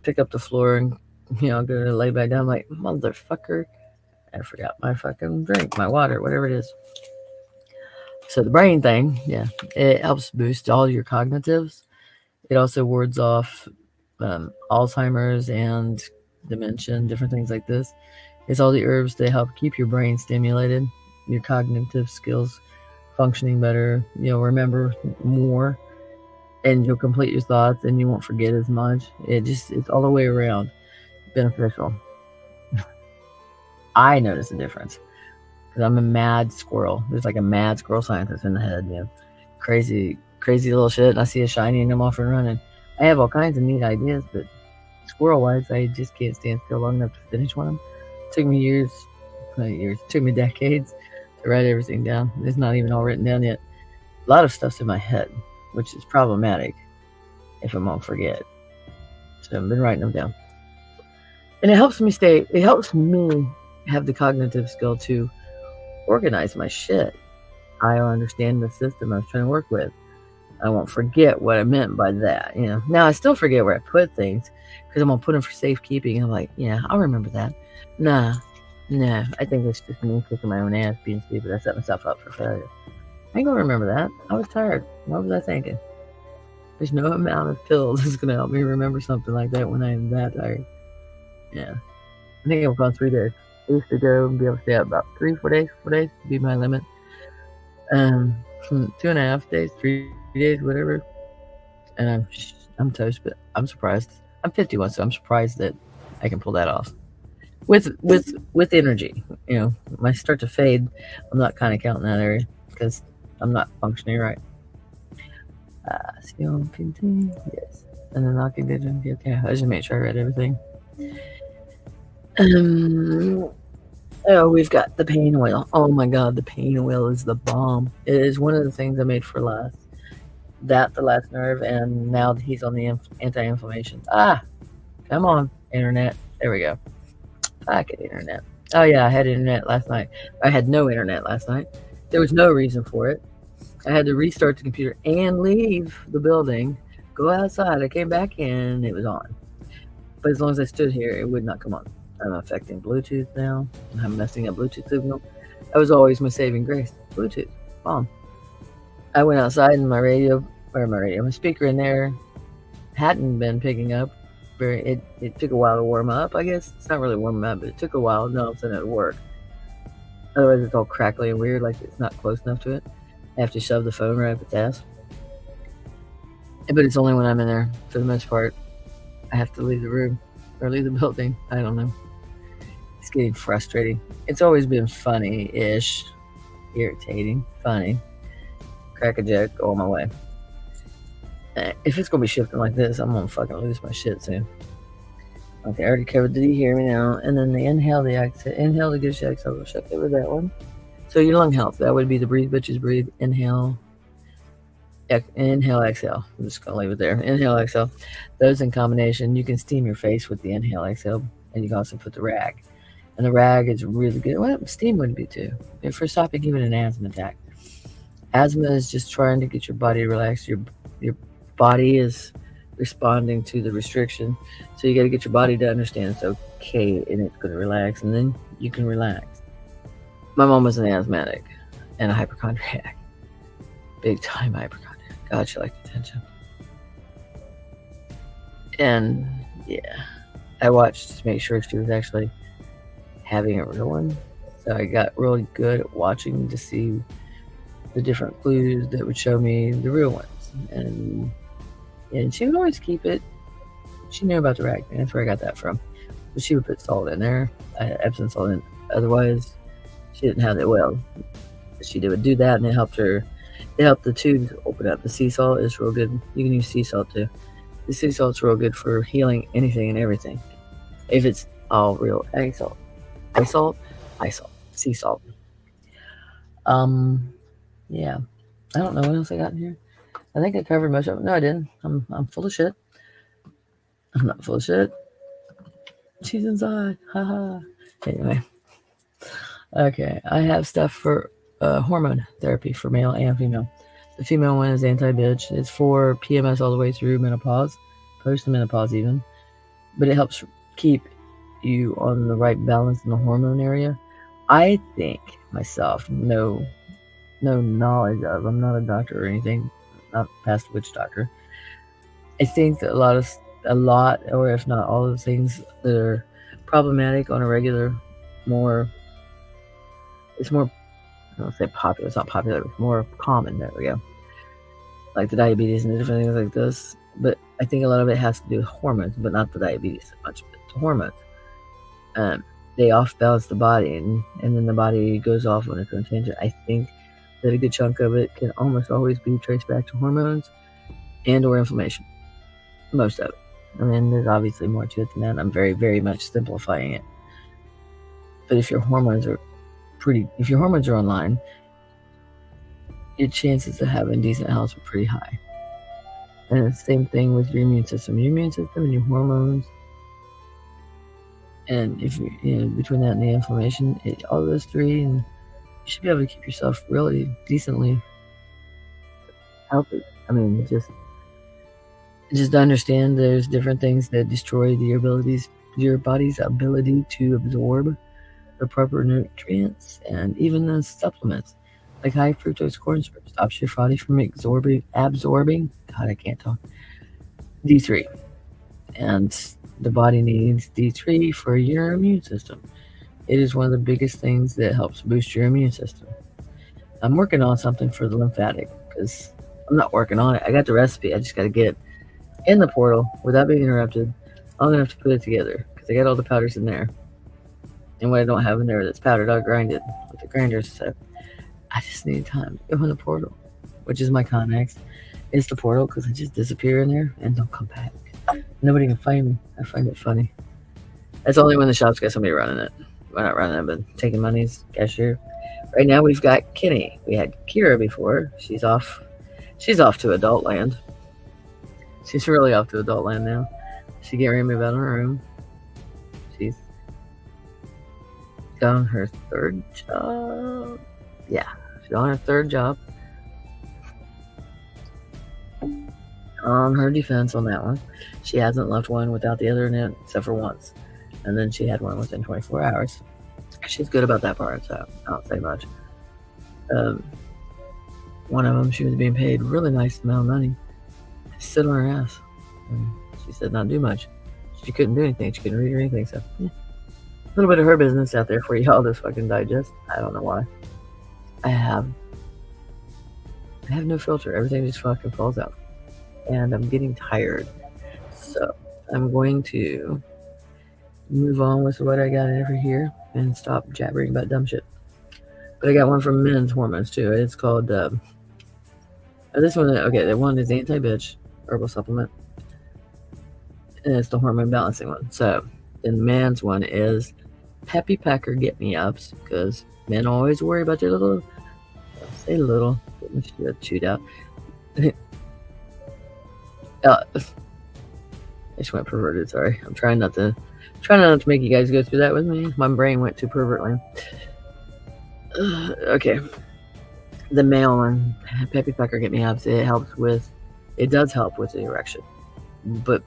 pick up the floor, and go to lay back down. I'm like, motherfucker, I forgot my fucking drink, my water, whatever it is. So the brain thing, yeah, it helps boost all your cognitives. It also wards off Alzheimer's and dementia, different things like this. It's all the herbs that help keep your brain stimulated, your cognitive skills functioning better. You'll remember more, and you'll complete your thoughts, and you won't forget as much. It's all the way around beneficial. I notice a difference because I'm a mad squirrel. There's like a mad squirrel scientist in the head, crazy little shit. And I see a shiny and I'm off and running. I have all kinds of neat ideas, but squirrel-wise, I just can't stand still long enough to finish one of them. It took me years. It took me decades to write everything down. It's not even all written down yet. A lot of stuff's in my head, which is problematic if I'm gonna forget. So I've been writing them down. And it helps me have the cognitive skill to organize my shit. I understand the system I was trying to work with. I won't forget what I meant by that. Now I still forget where I put things because I'm gonna put them for safekeeping. I'm like, yeah, I'll remember that. Nah. I think it's just me kicking my own ass, being stupid. I set myself up for failure. I ain't gonna remember that. I was tired. What was I thinking? There's no amount of pills that's gonna help me remember something like that when I am that tired. Yeah. I think I've gone 3 days. I used to go and be able to stay out about 4 days would be my limit. From 2.5 days, 3 days, whatever. And I'm toast, but I'm surprised. I'm 51, so I'm surprised that I can pull that off. With energy, when I start to fade, I'm not kind of counting that area because I'm not functioning right. See on PT, yes, and then knocking digit. Okay, I just make sure I read everything. We've got the pain oil. Oh my god, the pain oil is the bomb. It is one of the things I made for last. The last nerve, and now he's on the anti-inflammation. Come on, internet. There we go. Fuck it, internet. Oh yeah, I had internet last night. I had no internet last night. There was no reason for it. I had to restart the computer and leave the building, go outside. I came back in, it was on. But as long as I stood here, it would not come on. I'm affecting Bluetooth now. I'm messing up Bluetooth signal. That was always my saving grace. Bluetooth. Bomb. I went outside and my speaker in there hadn't been picking up. It took a while to warm up, I guess. It's not really warming up, but it took a while. No, it's going to work. Otherwise, it's all crackly and weird, like it's not close enough to it. I have to shove the phone right up its ass. But it's only when I'm in there, for the most part. I have to leave the room or leave the building. I don't know. It's getting frustrating. It's always been funny-ish, irritating, funny. Crack a joke, go on my way. If it's going to be shifting like this, I'm going to fucking lose my shit soon. Okay, I already covered. Did you hear me now? And then the inhale, the exhale. Inhale to get your exhale. We'll check over that one. So your lung health, that would be the breathe, bitches, breathe. Inhale, exhale. I'm just going to leave it there. Inhale, exhale. Those in combination, you can steam your face with the inhale, exhale. And you can also put the rag. And the rag is really good. Well, steam would be too. For stopping even an asthma attack. Asthma is just trying to get your body relaxed. Your body is responding to the restriction. So you got to get your body to understand it's okay and it's going to relax. And then you can relax. My mom was an asthmatic and a hypochondriac. Big time hypochondriac. God, she liked attention. And yeah, I watched to make sure she was actually having a real one. So I got really good at watching to see the different clues that would show me the real ones. And she would always keep it. She knew about the rag thing. That's where I got that from. But she would put salt in there, Epsom salt in. Otherwise, she didn't have that well. She would do that, and it helped her. It helped the tubes open up. The sea salt is real good. You can use sea salt too. The sea salt's real good for healing anything and everything. If it's all real egg salt. Sea salt. Yeah. I don't know what else I got in here. I think I covered most of it. No, I didn't. I'm full of shit. I'm not full of shit. She's inside. Haha. Anyway. Okay. I have stuff for hormone therapy for male and female. The female one is anti-bitch. It's for PMS all the way through menopause, post-menopause even. But it helps keep you on the right balance in the hormone area. I think myself, no knowledge of, I'm not a doctor or anything, not past witch doctor. I think that a lot, or if not all of the things that are problematic on a regular, it's more, I don't say popular, it's not popular, it's more common, there we go. Like the diabetes and the different things like this. But I think a lot of it has to do with hormones, but not the diabetes so much, but the hormones. They off balance the body, and then the body goes off on its own tangent. I think that a good chunk of it can almost always be traced back to hormones and or inflammation. Most of it. I mean, there's obviously more to it than that. I'm very, very much simplifying it. But if your hormones are online, your chances of having decent health are pretty high. And it's the same thing with your immune system. Your immune system and your hormones, and if you between that and the inflammation, all those three, and you should be able to keep yourself really decently healthy. I mean, just understand there's different things that destroy your body's ability to absorb the proper nutrients, and even the supplements like high fructose corn syrup stops your body from absorbing. God, I can't talk. D3, and the body needs D3 for your immune system. It is one of the biggest things that helps boost your immune system. I'm working on something for the lymphatic, because I'm not working on it. I got the recipe. I just got to get in the portal without being interrupted. I'm going to have to put it together, because I got all the powders in there. And what I don't have in there that's powdered, I'll grind it with the grinders. So I just need time to go in the portal, which is my Connex. It's the portal, because I just disappear in there and don't come back. Nobody can find me. I find it funny. That's only when the shop's got somebody running it. Well, not running it, but taking monies, cashier. Right now we've got Kenny. We had Kira before. She's off to adult land. She's really off to adult land now. She getting ready to move out of her room. She's on her third job. Yeah, she's on her third job. On her defense on that one, she hasn't left one without the other in it except for once, and then she had one within 24 hours. She's good about that part, so I don't say much. One of them, she was being paid really nice amount of money to sit on her ass, and she said not do much. She couldn't do anything. She couldn't read or anything. So yeah. A little bit of her business out there for y'all to fucking digest. I don't know why. I have no filter. Everything just fucking falls out. And I'm getting tired. So I'm going to move on with what I got over here and stop jabbering about dumb shit. But I got one from men's hormones too. It's called this one. Okay, the one is anti-bitch herbal supplement, and it's the hormone balancing one. So then the man's one is Peppy Packer Get Me Ups, because men always worry about their little, say little, get my shit chewed out. I just went perverted. Sorry, I'm trying not to make you guys go through that with me. My brain went to pervert land. Okay, the male one, Peppy Pecker Get Me Ups. It does help with the erection, but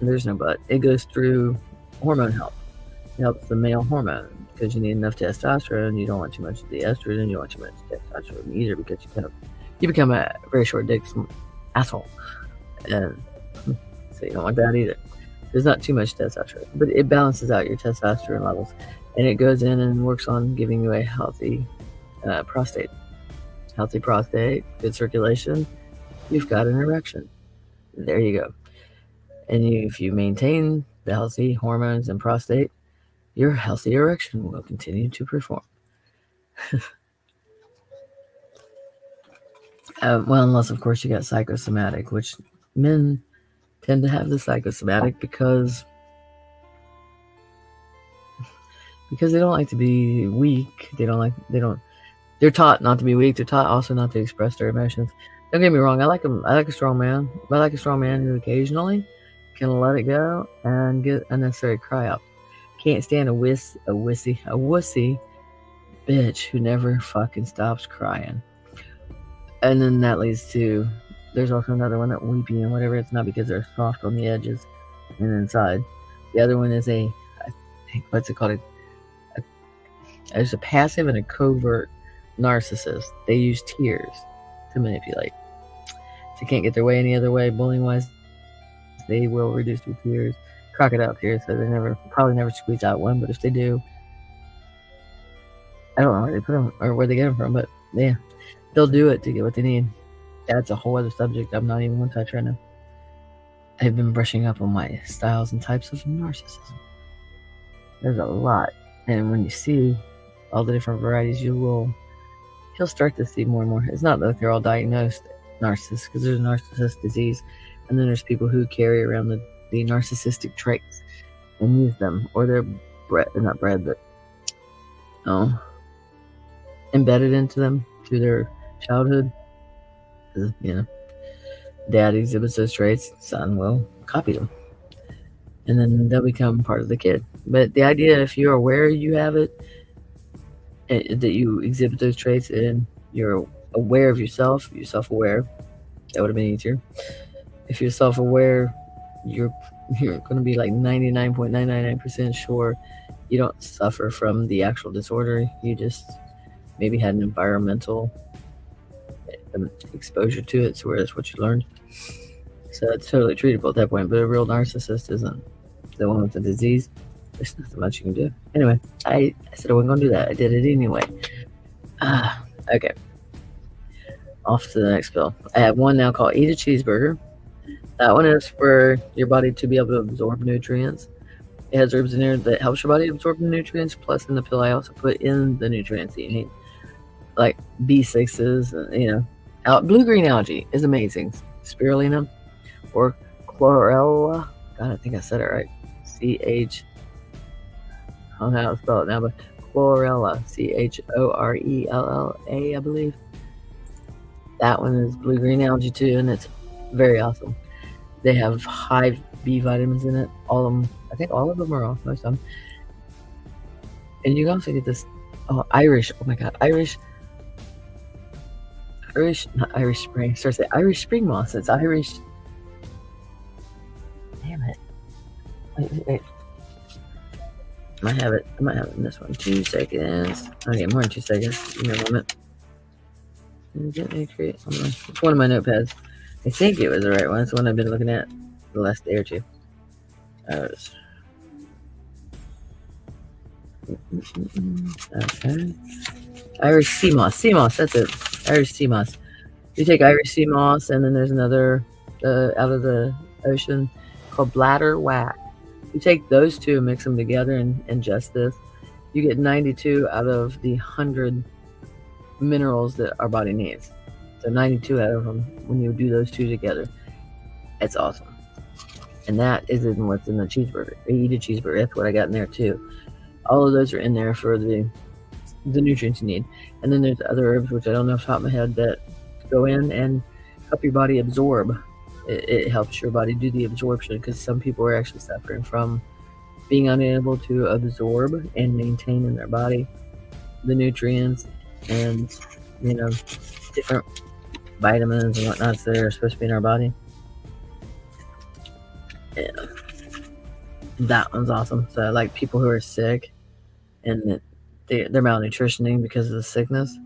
there's no but. It goes through hormone health. It helps the male hormone, because you need enough testosterone. You don't want too much of the estrogen. You don't want too much testosterone either, because you become a very short dick asshole. And so you don't want that either. There's not too much testosterone, but it balances out your testosterone levels, and it goes in and works on giving you a healthy prostate. Healthy prostate, good circulation. You've got an erection. There you go. And if you maintain the healthy hormones and prostate, your healthy erection will continue to perform. Well, unless of course you got psychosomatic, which men tend to have the psychosomatic because they don't like to be weak. They don't They're taught not to be weak. They're taught also not to express their emotions. Don't get me wrong. I like them. I like a strong man. But I like a strong man who occasionally can let it go and get unnecessary cry out. Can't stand a wussy bitch who never fucking stops crying. And then that leads to, there's also another one that weepy and whatever. It's not because they're soft on the edges and inside. The other one is what's it called? There's a passive and a covert narcissist. They use tears to manipulate. If they can't get their way any other way, bullying wise, they will reduce to tears, crocodile tears. So they probably never squeeze out one. But if they do, I don't know where they put them or where they get them from. But yeah, they'll do it to get what they need. That's a whole other subject I'm not even going to touch right now. I've been brushing up on my styles and types of narcissism. There's a lot, and when you see all the different varieties, you'll start to see more and more. It's not that they're all diagnosed narcissists, because there's a narcissist disease, and then there's people who carry around the narcissistic traits and use them, or they're not bred, but embedded into them through their childhood. You know, dad exhibits those traits, son will copy them, and then they'll become part of the kid. But the idea, if you're aware you have it, that you exhibit those traits, and you're aware of yourself, you're self-aware, that would have been easier. If you're self-aware, you're going to be like 99.999% sure you don't suffer from the actual disorder. You just maybe had an environmental exposure to it, so where that's what you learned. So it's totally treatable at that point. But a real narcissist isn't the one with the disease. There's nothing much you can do. Anyway, I said I wasn't going to do that. I did it anyway. Okay. Off to the next pill. I have one now called Eat a Cheeseburger. That one is for your body to be able to absorb nutrients. It has herbs in there that helps your body absorb the nutrients. Plus, in the pill, I also put in the nutrients that you need, like B6s. Blue-green algae is amazing. Spirulina or chlorella. God, I think I said it right. CH. I don't know how to spell it now, but chlorella. CHORELLA, I believe. That one is blue-green algae too, and it's very awesome. They have high B vitamins in it. All of them. I think all of them are off, most of them. And you can also get this Irish. Oh my God, Irish, not Irish Spring. Starts at Irish Spring Moss. It's Irish. Damn it. Wait. I might have it in this one. 2 seconds. Okay, more than 2 seconds. Give me a moment. It's one of my notepads. I think it was the right one. It's the one I've been looking at the last day or two. Okay. Irish sea moss. Sea moss, that's it. Irish sea moss. You take Irish sea moss, and then there's another out of the ocean called bladder wax. You take those two and mix them together and ingest this. You get 92 out of the 100 minerals that our body needs. So 92 out of them when you do those two together. It's awesome. And that is in what's in the cheeseburger. Eat a cheeseburger. That's what I got in there too. All of those are in there for the nutrients you need. And then there's other herbs, which I don't know off the top of my head, that go in and help your body absorb. It helps your body do the absorption, because some people are actually suffering from being unable to absorb and maintain in their body the nutrients and different vitamins and whatnot that are supposed to be in our body. Yeah, that one's awesome. So I like people who are sick and they're malnutritioning because of the sickness.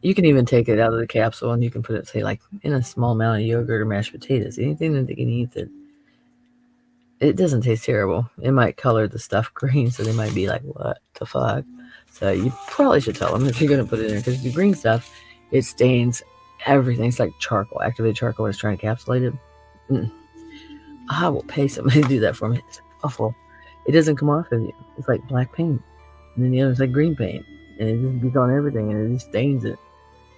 You can even take it out of the capsule and you can put it, say, like in a small amount of yogurt or mashed potatoes. Anything that they can eat that it doesn't taste terrible. It might color the stuff green, so they might be like, what the fuck? So you probably should tell them if you're going to put it in there, because the green stuff, it stains everything. It's like charcoal. Activated charcoal is trying to encapsulate it. I will pay somebody to do that for me. It's awful. It doesn't come off of you. It's like black paint. And then the other is like green paint. And it just gets on everything and it just stains it.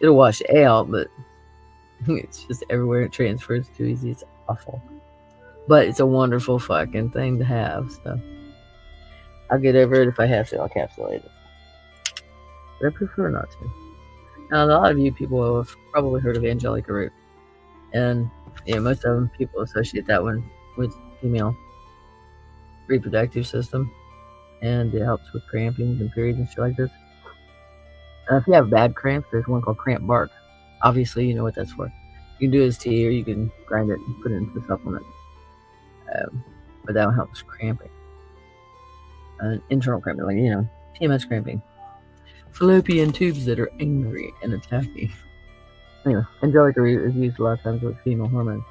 It'll wash it out, but it's just everywhere it transfers too easy. It's awful. But it's a wonderful fucking thing to have. So I'll get over it if I have to. I'll encapsulate it. But I prefer not to. Now, a lot of you people have probably heard of angelica root, and most of them people associate that one with female reproductive system, and it helps with cramping and periods and shit like this. If you have bad cramps, there's one called cramp bark. Obviously, you know what that's for. You can do it as tea, or you can grind it and put it into the supplement. But that one helps cramping. Internal cramping, like, PMS cramping. Fallopian tubes that are angry and attacking. Anyway, angelica root is used a lot of times with female hormones.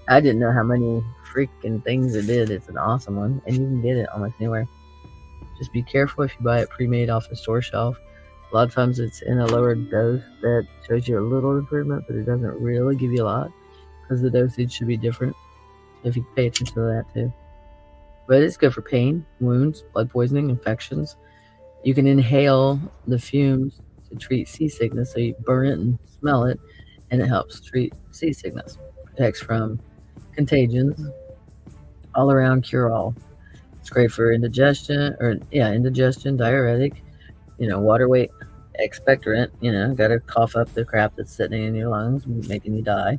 I didn't know how many freaking things it did. It's an awesome one, and you can get it almost anywhere. Just be careful if you buy it pre-made off the store shelf. A lot of times it's in a lower dose that shows you a little improvement, but it doesn't really give you a lot because the dosage should be different. If you pay attention to that too. But it's good for pain, wounds, blood poisoning, infections. You can inhale the fumes to treat seasickness, so you burn it and smell it, and it helps treat seasickness. Protects from contagions, all around cure-all. It's great for indigestion, diuretic, water weight expectorant, gotta cough up the crap that's sitting in your lungs, making you die.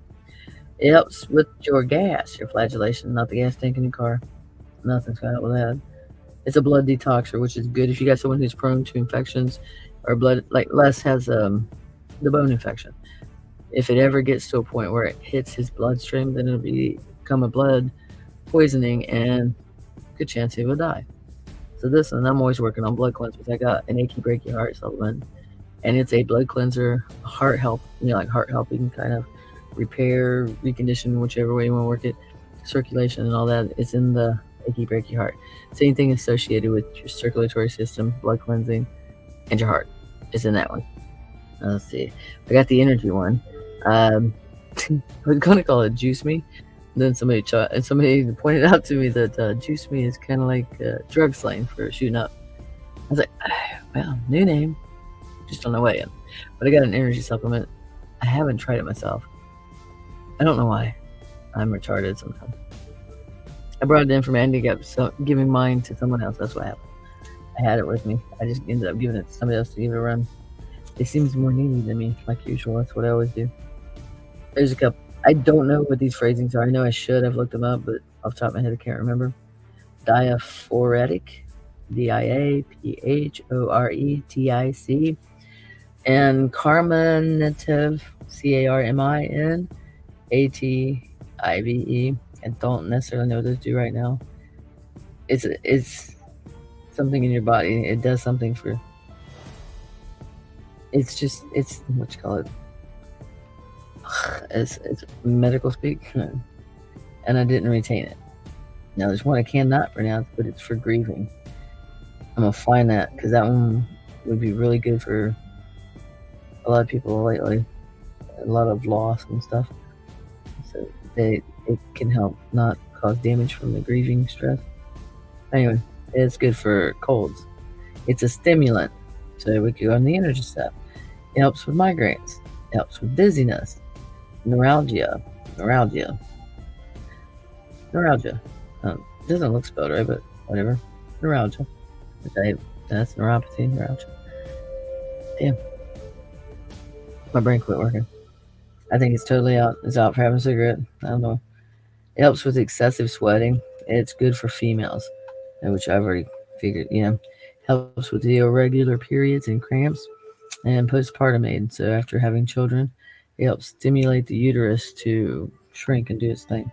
It helps with your gas, your flagellation, not the gas tank in your car. Nothing's gonna help with that. It's a blood detoxer, which is good if you got someone who's prone to infections or blood, like Les has the bone infection. If it ever gets to a point where it hits his bloodstream, then it'll become a blood poisoning and good chance he will die. So this one, I'm always working on blood cleansers. I got an achy breaky heart supplement, and it's a blood cleanser, heart help, like heart helping kind of repair, recondition, whichever way you want to work it, circulation and all that. It's in the achy breaky heart. Same thing associated with your circulatory system, blood cleansing, and your heart. It's in that one. Let's see. I got the energy one. I was going to call it Juice Me. Then somebody pointed out to me that Juice Me is kind of like drug slang for shooting up. I was like, well, new name. Just on the way in. But I got an energy supplement. I haven't tried it myself. I don't know why. I'm retarded sometimes. I brought it in from Andy, giving mine to someone else. That's what happened. I had it with me. I just ended up giving it to somebody else to give it a run. It seems more needy than me, like usual. That's what I always do. There's a couple. I don't know what these phrasings are. I know I should have looked them up, but off the top of my head, I can't remember. Diaphoretic, Diaphoretic, and carminative, Carminative. I don't necessarily know what those do right now. It's something in your body. It does something for. It's what you call it. It's medical speak, and I didn't retain it. Now there's one I cannot pronounce, but it's for grieving. I'm gonna find that because that one would be really good for a lot of people lately. A lot of loss and stuff. So it can help not cause damage from the grieving stress. Anyway, it's good for colds. It's a stimulant, so we could go on the energy stuff. It helps with migraines. It helps with dizziness, neuralgia. Doesn't look spelled right, but whatever. Neuralgia. That's neuropathy, neuralgia. Damn. My brain quit working. I think it's totally out. It's out for having a cigarette. I don't know. It helps with excessive sweating. It's good for females, which I've already figured, helps with the irregular periods and cramps and postpartum aid. So after having children, it helps stimulate the uterus to shrink and do its thing.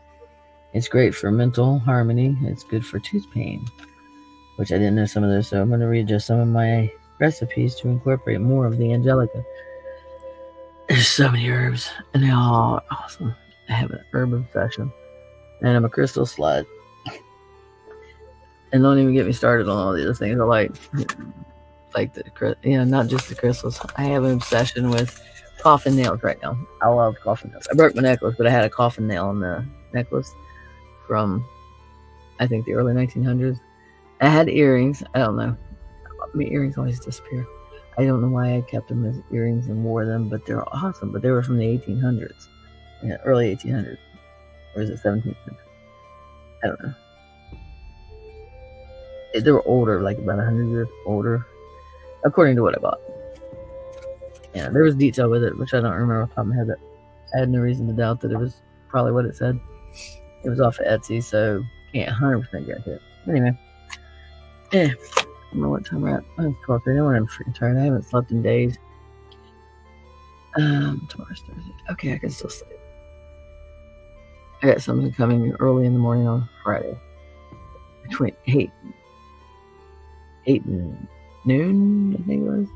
It's great for mental harmony. It's good for tooth pain, which I didn't know some of those. So I'm going to readjust some of my recipes to incorporate more of the angelica. There's so many herbs, and they're all awesome. I have an herb obsession, and I'm a crystal slut. And don't even get me started on all the other things I like not just the crystals. I have an obsession with coffin nails right now. I love coffin nails. I broke my necklace, but I had a coffin nail on the necklace from, I think, the early 1900s. I had earrings. I don't know. My earrings always disappear. I don't know why I kept them as earrings and wore them, but they're awesome. But they were from the 1800s, early 1800s, or is it 1700s? I don't know. They were older, like about 100 years older, according to what I bought. Yeah, there was detail with it, which I don't remember off the top of my head, but I had no reason to doubt that it was probably what it said. It was off of Etsy, so can't 100% guarantee it. Anyway, I don't know what time we're at. Oh, it's 12:30. I'm freaking tired. I haven't slept in days. Tomorrow's Thursday. Okay, I can still sleep. I got something coming early in the morning on Friday. Between 8 and noon, I think it was.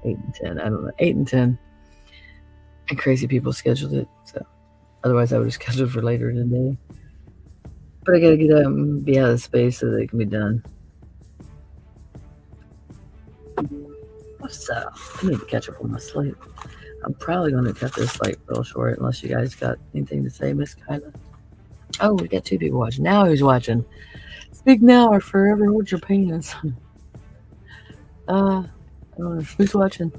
8 and 10. I don't know. 8 and 10. And crazy people scheduled it, so otherwise I would have scheduled for later in the day. But I gotta get up and be out of the space so that it can be done. What's up? I need to catch up on my sleep. I'm probably going to cut this like real short unless you guys got anything to say, Miss Kyla. Oh, we got 2 people watching. Now who's watching? Speak now or forever hold your penis. Who's watching?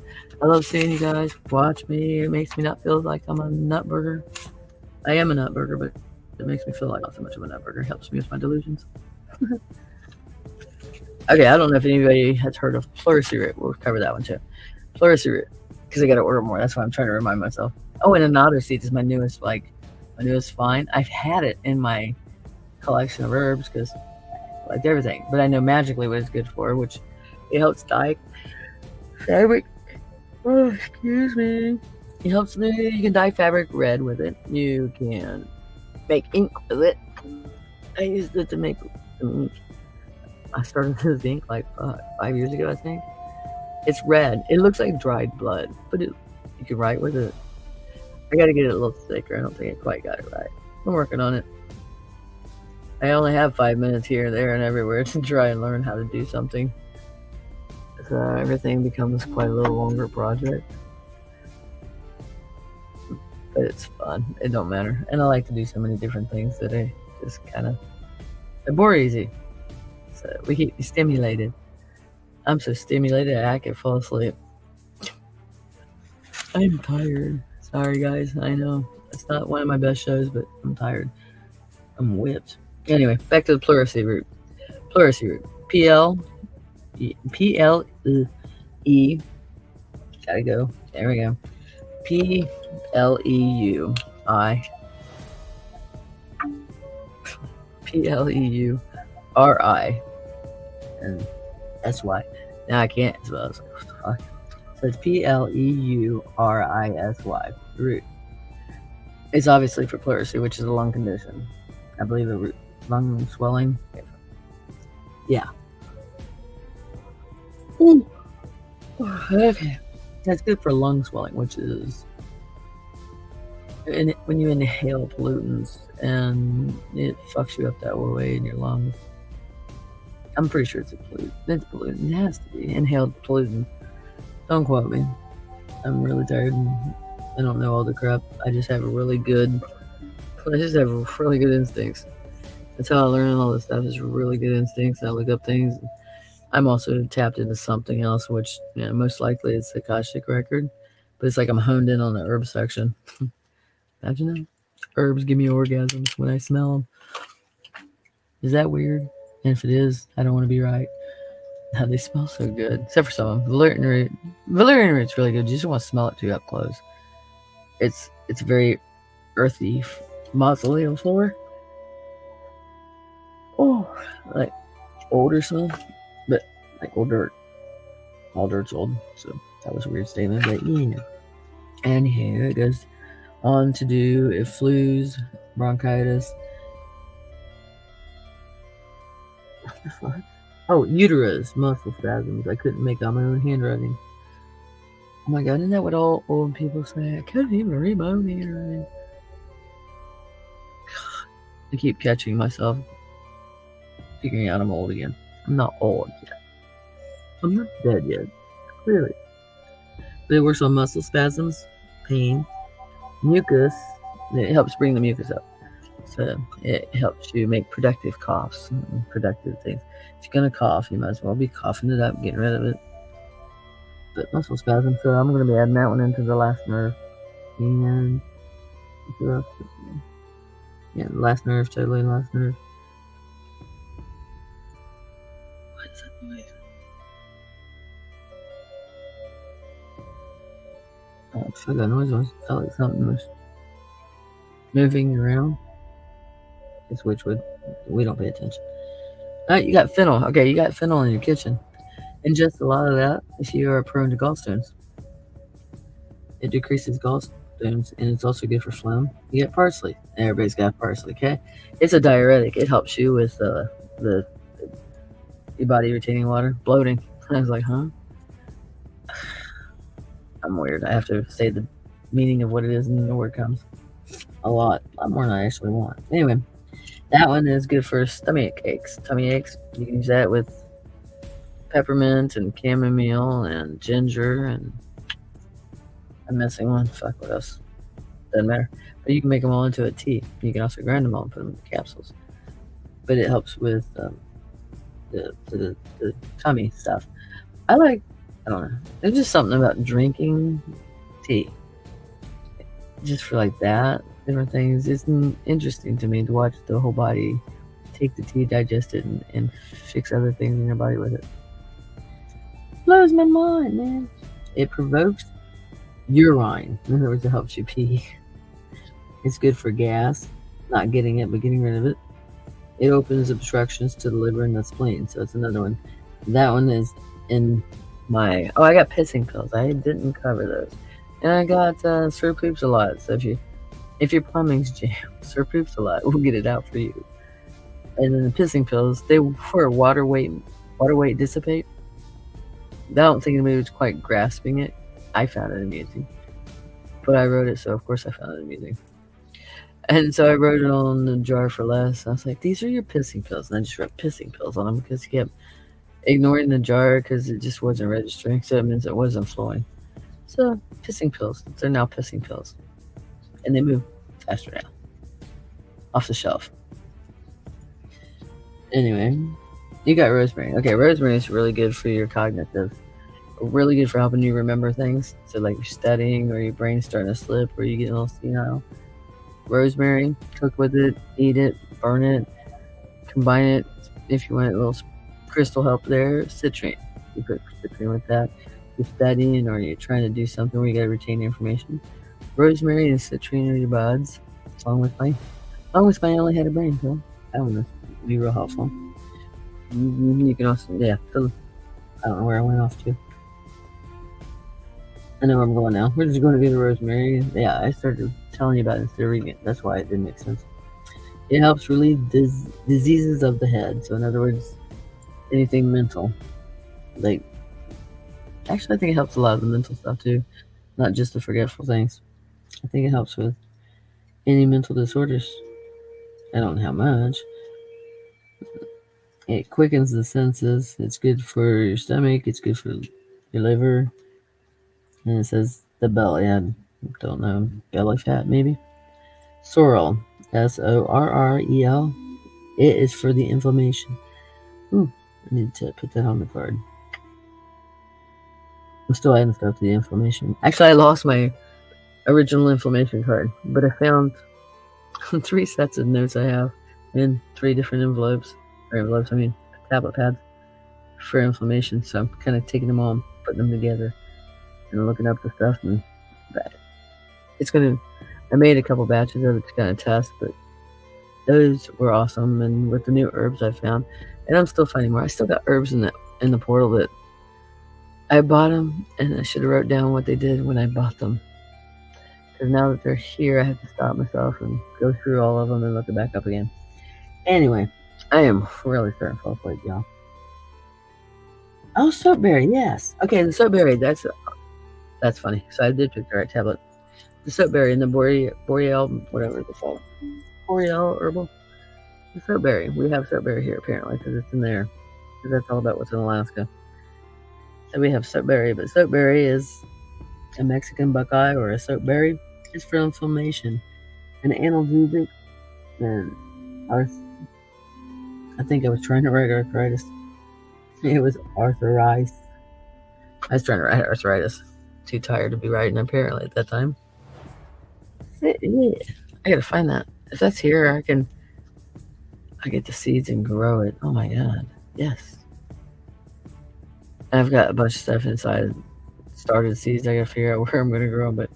I love seeing you guys watch me. It makes me not feel like I'm a nutburger. I am a nutburger, but it makes me feel like not so much of a nutburger. It helps me with my delusions. Okay, I don't know if anybody has heard of pleurisy root. We'll cover that one too. Pleurisy root, because I got to order more. That's why I'm trying to remind myself. Oh, and an otter seed is my newest find. I've had it in my collection of herbs because I liked everything, but I know magically what it's good for, which it helps dye fabric. Oh, excuse me. It helps me. You can dye fabric red with it. You can make ink with it. I used it to make ink. I started this ink like 5 years ago, I think. It's red. It looks like dried blood, but you can write with it. I gotta get it a little thicker. I don't think I quite got it right. I'm working on it. I only have 5 minutes here, there, and everywhere to try and learn how to do something. So everything becomes quite a little longer project. But it's fun. It don't matter. And I like to do so many different things that I just they're bore easy. So we keep you stimulated. I'm so stimulated I can fall asleep. I'm tired. Sorry guys, I know. It's not one of my best shows, but I'm tired. I'm whipped. Anyway, back to the pleurisy root. Pleurisy root. P-L-E. Gotta go. There we go. P-L-E-U-I. P-L-E-U-R-I. And S-Y. Now I can't spell it. What the fuck? So it's P-L-E-U-R-I-S-Y. Root. It's obviously for pleurisy, which is a lung condition. I believe a root. Lung swelling. Yeah. Ooh. Okay. That's good for lung swelling, which is when you inhale pollutants and it fucks you up that way in your lungs. I'm pretty sure it's a pollutant. It's pollutant. It has to be inhaled pollutant. Don't quote me. I'm really tired and I don't know all the crap. I just have really good instincts. That's how I learn all this stuff, is really good instincts. I look up things. I'm also tapped into something else, which most likely it's the Akashic record. But it's like I'm honed in on the herb section. Imagine that. Herbs give me orgasms when I smell them. Is that weird? And if it is, I don't want to be right. How they smell so good. Except for some of them. Valerian root's really good. You just don't want to smell it too up close. It's very earthy mausoleum floor. Oh, like older smell, but like old dirt. All dirt's old, so that was a weird statement, but yeah. And here it goes on to do flus, bronchitis. What the fuck? Oh, uterus, muscle spasms. I couldn't make out my own handwriting. Oh my god, isn't that what all old people say? I couldn't even read my own handwriting. I keep catching myself figuring out I'm old again. I'm not old yet. I'm not dead yet. Clearly. But it works on muscle spasms, pain, mucus. It helps bring the mucus up. So it helps you make productive coughs and productive things. If you're going to cough, you might as well be coughing it up, getting rid of it. But muscle spasms, so I'm going to be adding that one into the last nerve. And the last nerve, totally last nerve. What is that noise? What the that noise was? Felt like something was moving around. It's Wytchwood. We don't pay attention. You got fennel. Okay, you got fennel in your kitchen. Ingest a lot of that if you are prone to gallstones. It decreases gallstones, and it's also good for phlegm. You get parsley. Everybody's got parsley, okay? It's a diuretic. It helps you with your body retaining water, bloating. I was like, huh? I'm weird. I have to say the meaning of what it is and the word comes. A lot more than I actually want. Anyway, that one is good for tummy aches. Tummy aches. You can use that with peppermint and chamomile and ginger and I'm missing one. Fuck, what else? Doesn't matter. But you can make them all into a tea. You can also grind them all and put them in capsules. But it helps with the tummy stuff. I don't know. There's just something about drinking tea. Just for like that, different things. It's interesting to me to watch the whole body take the tea, digest it, and fix other things in your body with it. Blows my mind, man. It provokes urine. In other words, it helps you pee. It's good for gas, not getting it, but getting rid of it. It opens obstructions to the liver and the spleen, so it's another one. That one is in my... Oh, I got pissing pills. I didn't cover those. And I got Sir Poops a lot, so if your plumbing's jammed, Sir Poops a lot, we'll get it out for you. And then the pissing pills, they were water weight dissipate. I don't think anybody was quite grasping it. I found it amusing. But I wrote it, so of course I found it amusing. And so I wrote it on the jar for less. I was like, these are your pissing pills. And I just wrote pissing pills on them because he kept ignoring the jar because it just wasn't registering. So it means it wasn't flowing. So pissing pills. They're now pissing pills. And they move faster now. Off the shelf. Anyway, you got rosemary. Okay, rosemary is really good for your cognitive. Really good for helping you remember things. So like you're studying or your brain's starting to slip or you get a little senile. Rosemary, cook with it, eat it, burn it, combine it if you want a little crystal help there. Citrine. You put citrine with that. You're studying or you're trying to do something where you gotta retain information. Rosemary and citrine are your buds. Along with my only had a brain, so that one would be real helpful. You can also, I don't know where I went off to. I know where I'm going now. We're just going to do the rosemary. Yeah, I started telling you about it instead of reading it. That's why it didn't make sense. It helps relieve diseases of the head. So in other words, anything mental. Like, actually I think it helps a lot of the mental stuff too. Not just the forgetful things. I think it helps with any mental disorders. I don't know how much. It quickens the senses. It's good for your stomach. It's good for your liver. And it says the belly. I don't know. Belly fat, maybe? Sorrel. Sorrel. It is for the inflammation. Ooh, I need to put that on the card. I'm still adding stuff to the inflammation. Actually, I lost my original inflammation card, but I found 3 sets of notes I have in 3 different envelopes. Tablet pads for inflammation. So I'm kind of taking them all and putting them together and looking up the stuff. And I made a couple batches of it to kind of test, but those were awesome. And with the new herbs I found, and I'm still finding more. I still got herbs in the portal that I bought them, and I should have wrote down what they did when I bought them. Because now that they're here, I have to stop myself and go through all of them and look it back up again. Anyway, I am really starting to fall asleep, y'all. Oh, soapberry, yes. Okay, the soapberry, that's funny. So I did pick the right tablet. The soapberry and the boreal, whatever it's called. Boreal herbal. The soapberry. We have soapberry here, apparently, because it's in there. Because that's all about what's in Alaska. So we have soapberry, but soapberry is a Mexican buckeye or a soapberry. It's for inflammation. An analgesic. And I think I was trying to write arthritis. It was arthritis. I was trying to write arthritis. Too tired to be writing, apparently, at that time. I gotta find that. If that's here, I get the seeds and grow it. Oh my god. Yes. And I've got a bunch of stuff inside. started seeds. I gotta figure out where I'm gonna grow them, but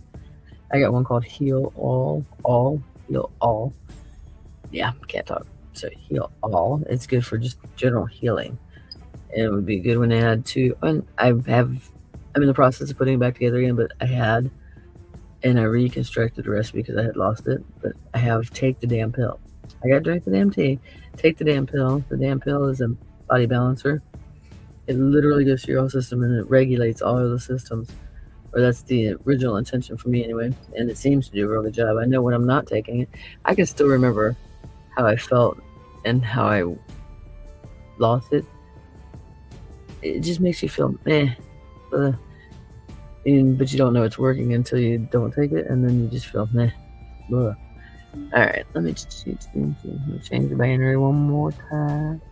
I got one called Heal All. Yeah, can't talk. So Heal All. It's good for just general healing. And it would be good when they had two. And I'm in the process of putting it back together again, but and I reconstructed the recipe because I had lost it. But I have take the damn pill. I gotta drink the damn tea. Take the damn pill. The damn pill is a body balancer. It literally goes through your whole system and it regulates all of the systems. Or that's the original intention for me anyway. And it seems to do a really good job. I know when I'm not taking it, I can still remember how I felt and how I lost it. It just makes you feel meh. But you don't know it's working until you don't take it, and then you just feel meh. Ugh. Alright, let me change the binary one more time.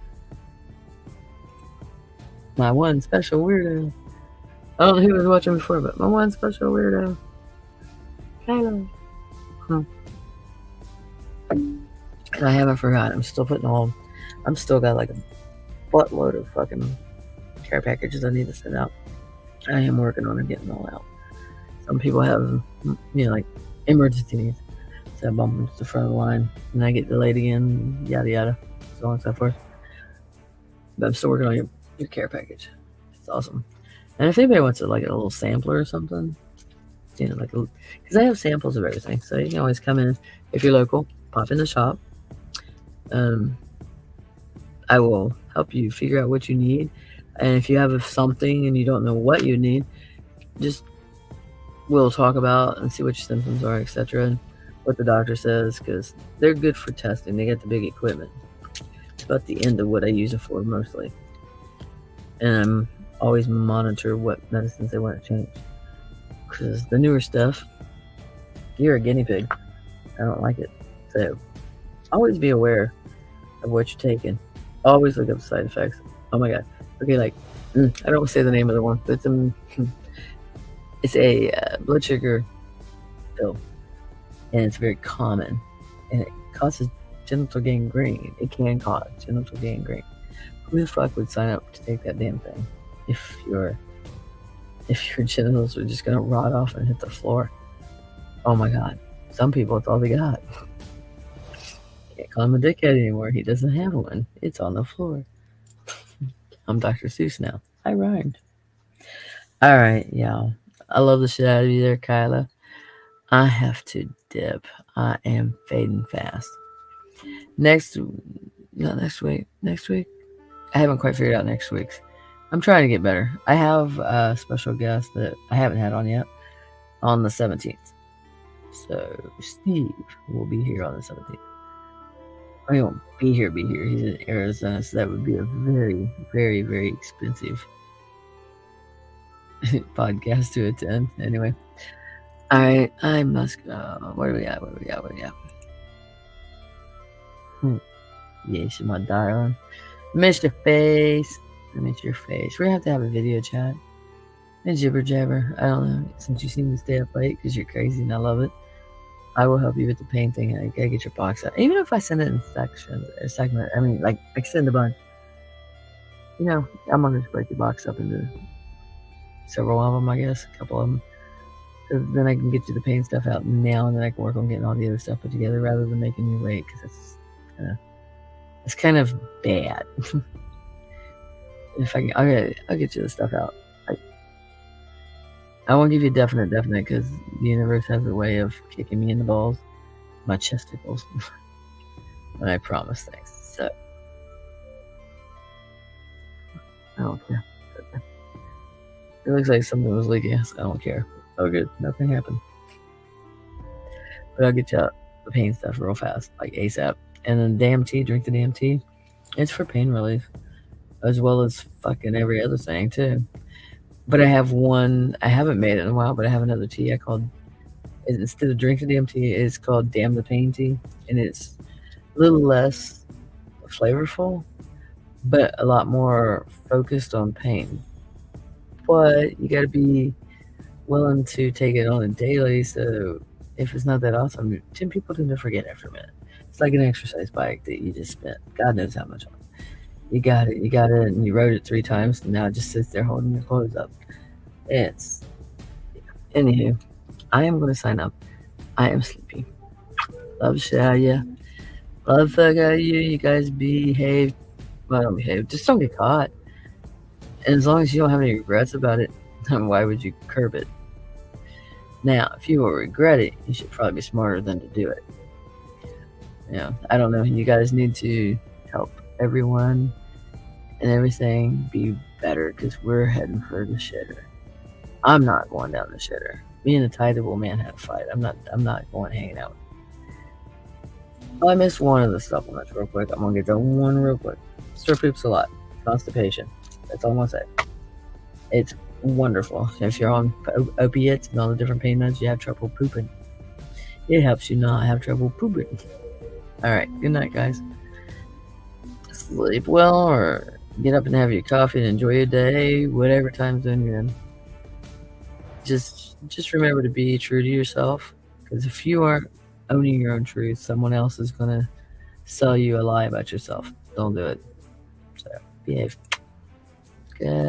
My one special weirdo. I don't know who was watching before, but my one special weirdo. Hello. And I haven't forgotten. I'm still I'm still got like a buttload of fucking care packages I need to send out. I am working on getting them all out. Some people have, like emergency needs. So I bump them to the front of the line and I get delayed again, yada yada, so on and so forth. But I'm still working on your care package. It's awesome. And if anybody wants a little sampler or something, because I have samples of everything, so you can always come in if you're local, pop in the shop. I will help you figure out what you need, and if you have something and you don't know what you need, we'll talk about and see what your symptoms are, etc., and what the doctor says, because they're good for testing. They got the big equipment. It's about the end of what I use it for mostly, and always monitor what medicines they want to change, because the newer stuff, you're a guinea pig. I don't like it. So always be aware of what you're taking. Always look up side effects. Oh my god. Okay, I don't want to say the name of the one, but it's a blood sugar pill, and it's very common, and it causes genital gangrene. It can cause genital gangrene. Who the fuck would sign up to take that damn thing if your genitals are just gonna rot off and hit the floor? Oh my god. Some people, it's all they got. Can't call him a dickhead anymore. He doesn't have one. It's on the floor. I'm Dr. Seuss now. I rhymed. Alright, y'all. I love the shit out of you there, Kyla. I have to dip. I am fading fast. Next week. I haven't quite figured out next week's. I'm trying to get better. I have a special guest that I haven't had on yet on the 17th. So Steve will be here on the 17th. He won't be here. He's in Arizona, so that would be a very, very, very expensive podcast to attend. Anyway, I must go. Where are we at? Yes, my darling. Miss your face. We're gonna have to have a video chat. And jibber jabber. I don't know. Since you seem to stay up late because you're crazy and I love it, I will help you with the painting. I gotta get your box out. Even if I send it in segment. I mean, I send a bunch. I'm gonna just break the box up into several of them, I guess. A couple of them. Because then I can get you the paint stuff out now, and then I can work on getting all the other stuff put together rather than making you wait, because it's kind of bad. If I'll get you the stuff out. I won't give you definite, because the universe has a way of kicking me in the balls, my chesticles, when I promise things. So I don't care. It looks like something was leaking. I don't care. Oh, good. Nothing happened. But I'll get you out the pain stuff real fast, like ASAP. And then damn tea. Drink the damn tea. It's for pain relief, as well as fucking every other thing too. But I have one. I haven't made it in a while, but I have another tea I called. Instead of drink the damn tea, it's called Damn the Pain Tea, and it's a little less flavorful, but a lot more focused on pain. But you got to be willing to take it on a daily. So if it's not that awesome, 10 people tend to forget after a minute. It's like an exercise bike that you just spent God knows how much on. You got it, and you rode it 3 times, and now it just sits there holding your clothes up. It's Anywho, I am going to sign up. I am sleepy. Love shit out of you. Love fuck out of you. You guys behave. Well, don't behave. Just don't get caught. And as long as you don't have any regrets about it, then why would you curb it? Now, if you will regret it, you should probably be smarter than to do it. I don't know. You guys need to help everyone and everything be better because we're heading for the shitter. I'm not going down the shitter. Me and the Tidable man had a fight. I'm not going hanging out. Oh, I missed one of the supplements real quick. I'm gonna get to one real quick. Stir poops a lot. Constipation. That's all I'm gonna say. It's wonderful. If you're on opiates and all the different pain meds, you have trouble pooping. It helps you not have trouble pooping. Alright, good night, guys. Sleep well, or get up and have your coffee and enjoy your day, whatever time zone you're in. Just remember to be true to yourself, because if you aren't owning your own truth, someone else is going to sell you a lie about yourself. Don't do it. So, behave. Good.